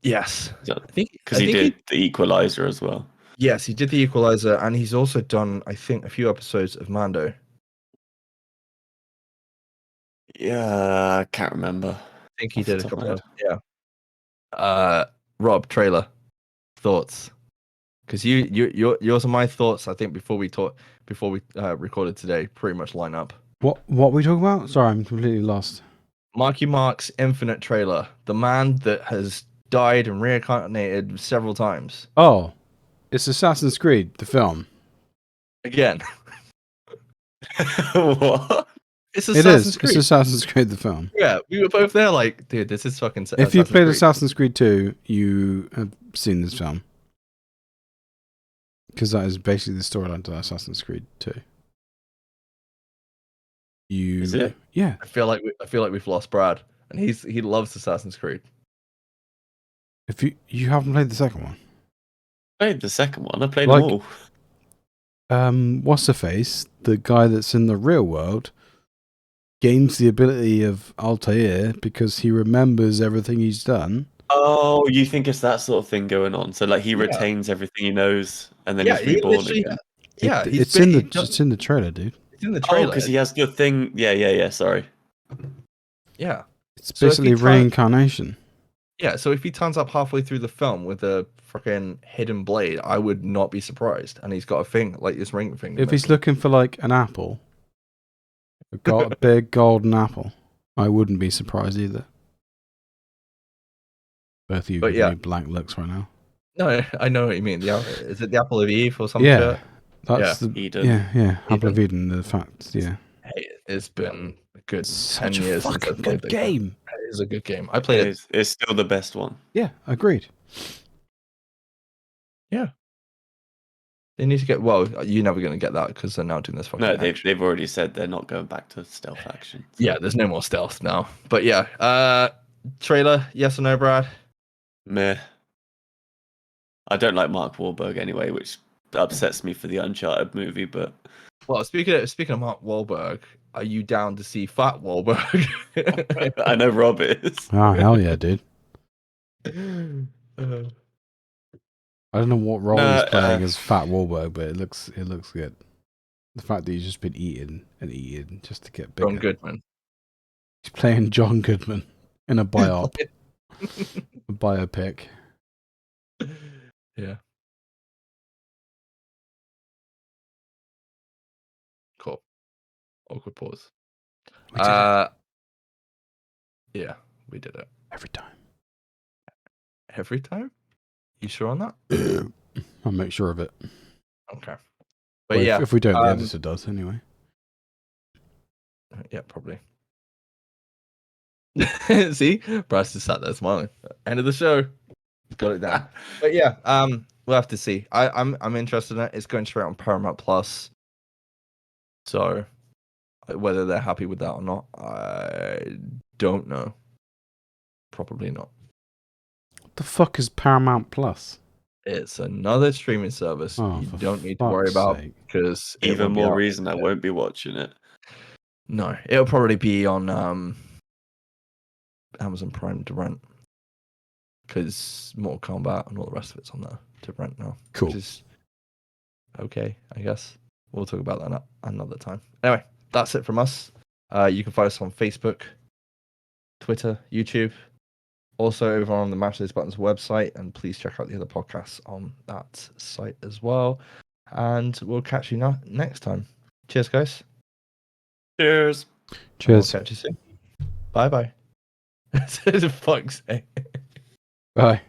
Yes. Because he did The Equalizer as well. Yes, he did the Equalizer, and he's also done, I think, a few episodes of Mando. I Yeah, I can't remember. think he Off the did a top of my couple of, head. yeah. Rob, trailer, thoughts? Because yours and my thoughts, I think, before we recorded today, pretty much line up. What are we talking about? Sorry, I'm completely lost. Marky Mark's Infinite trailer, the man that has died and reincarnated several times. Oh, it's Assassin's Creed, the film. Again. What? It's It Assassin's is. Creed. It's Assassin's Creed, the film. Yeah, we were both there like, dude, this is fucking If you've played Creed. Assassin's Creed 2, you have seen this film. Because that is basically the storyline to Assassin's Creed 2. Is it? Yeah. I feel like we've lost Brad, and he loves Assassin's Creed. If you haven't played the second one. I played the second one. I played them all. What's the face? The guy that's in the real world gains the ability of Altair because he remembers everything he's done. Oh, you think it's that sort of thing going on? So like he retains everything he knows, and then he's reborn again. Yeah, it's in the trailer, dude. It's in the trailer. Oh, because he has the thing. Yeah. Sorry. Yeah. It's basically reincarnation. Yeah, so if he turns up halfway through the film with a freaking hidden blade, I would not be surprised. And he's got a thing like this ring thing. If he's looking for like an apple, a big golden apple, I wouldn't be surprised either. Both of you give me blank looks right now. No, I know what you mean. Is it the apple of Eve or something? Yeah, that's Eden. Yeah, apple of Eden. The fact, yeah. Hey, it's been a good 10 Such years. a fucking good game. It is a good game. I played it. It's still the best one. Yeah, agreed. Yeah. They need to get. Well, you're never going to get that because they're now doing this fucking. No, they've already said they're not going back to stealth action. So. Yeah, there's no more stealth now. But yeah, trailer, yes or no, Brad? Meh. I don't like Mark Wahlberg anyway, which upsets me for the Uncharted movie. But well, speaking of Mark Wahlberg, are you down to see Fat Wahlberg? I know Rob is. Oh hell yeah, dude! I don't know what role he's playing as Fat Wahlberg, but it looks good. The fact that he's just been eating and eating just to get bigger. John Goodman. He's playing John Goodman in a biop, a biopic. Yeah. Cool. Awkward pause. We did it. Yeah, we did it. Every time. Every time? You sure on that? I'll make sure of it. Okay. But well, if we don't, the editor does anyway. Yeah, probably. See? Bryce just sat there smiling. End of the show. Got it down. But yeah, we'll have to see. I'm interested in it. It's going straight on Paramount Plus. So whether they're happy with that or not, I don't know. Probably not. What the fuck is Paramount Plus? It's another streaming service Oh, you for don't need to worry fuck's about sake. because Even more reason I won't be watching it. No, it'll probably be on Amazon Prime to rent because Mortal Kombat and all the rest of it's on there to rent now. Cool. Which is okay, I guess. We'll talk about that another time. Anyway, that's it from us. You can find us on Facebook, Twitter, YouTube, also over on the Mash Those Buttons website, and please check out the other podcasts on that site as well. And we'll catch you next time. Cheers, guys. Cheers. Cheers. We'll catch you soon. Bye bye. For fuck's sake. Bye.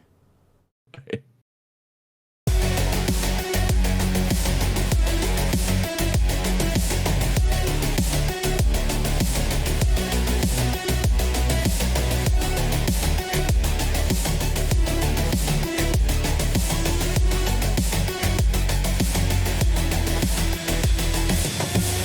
Bye.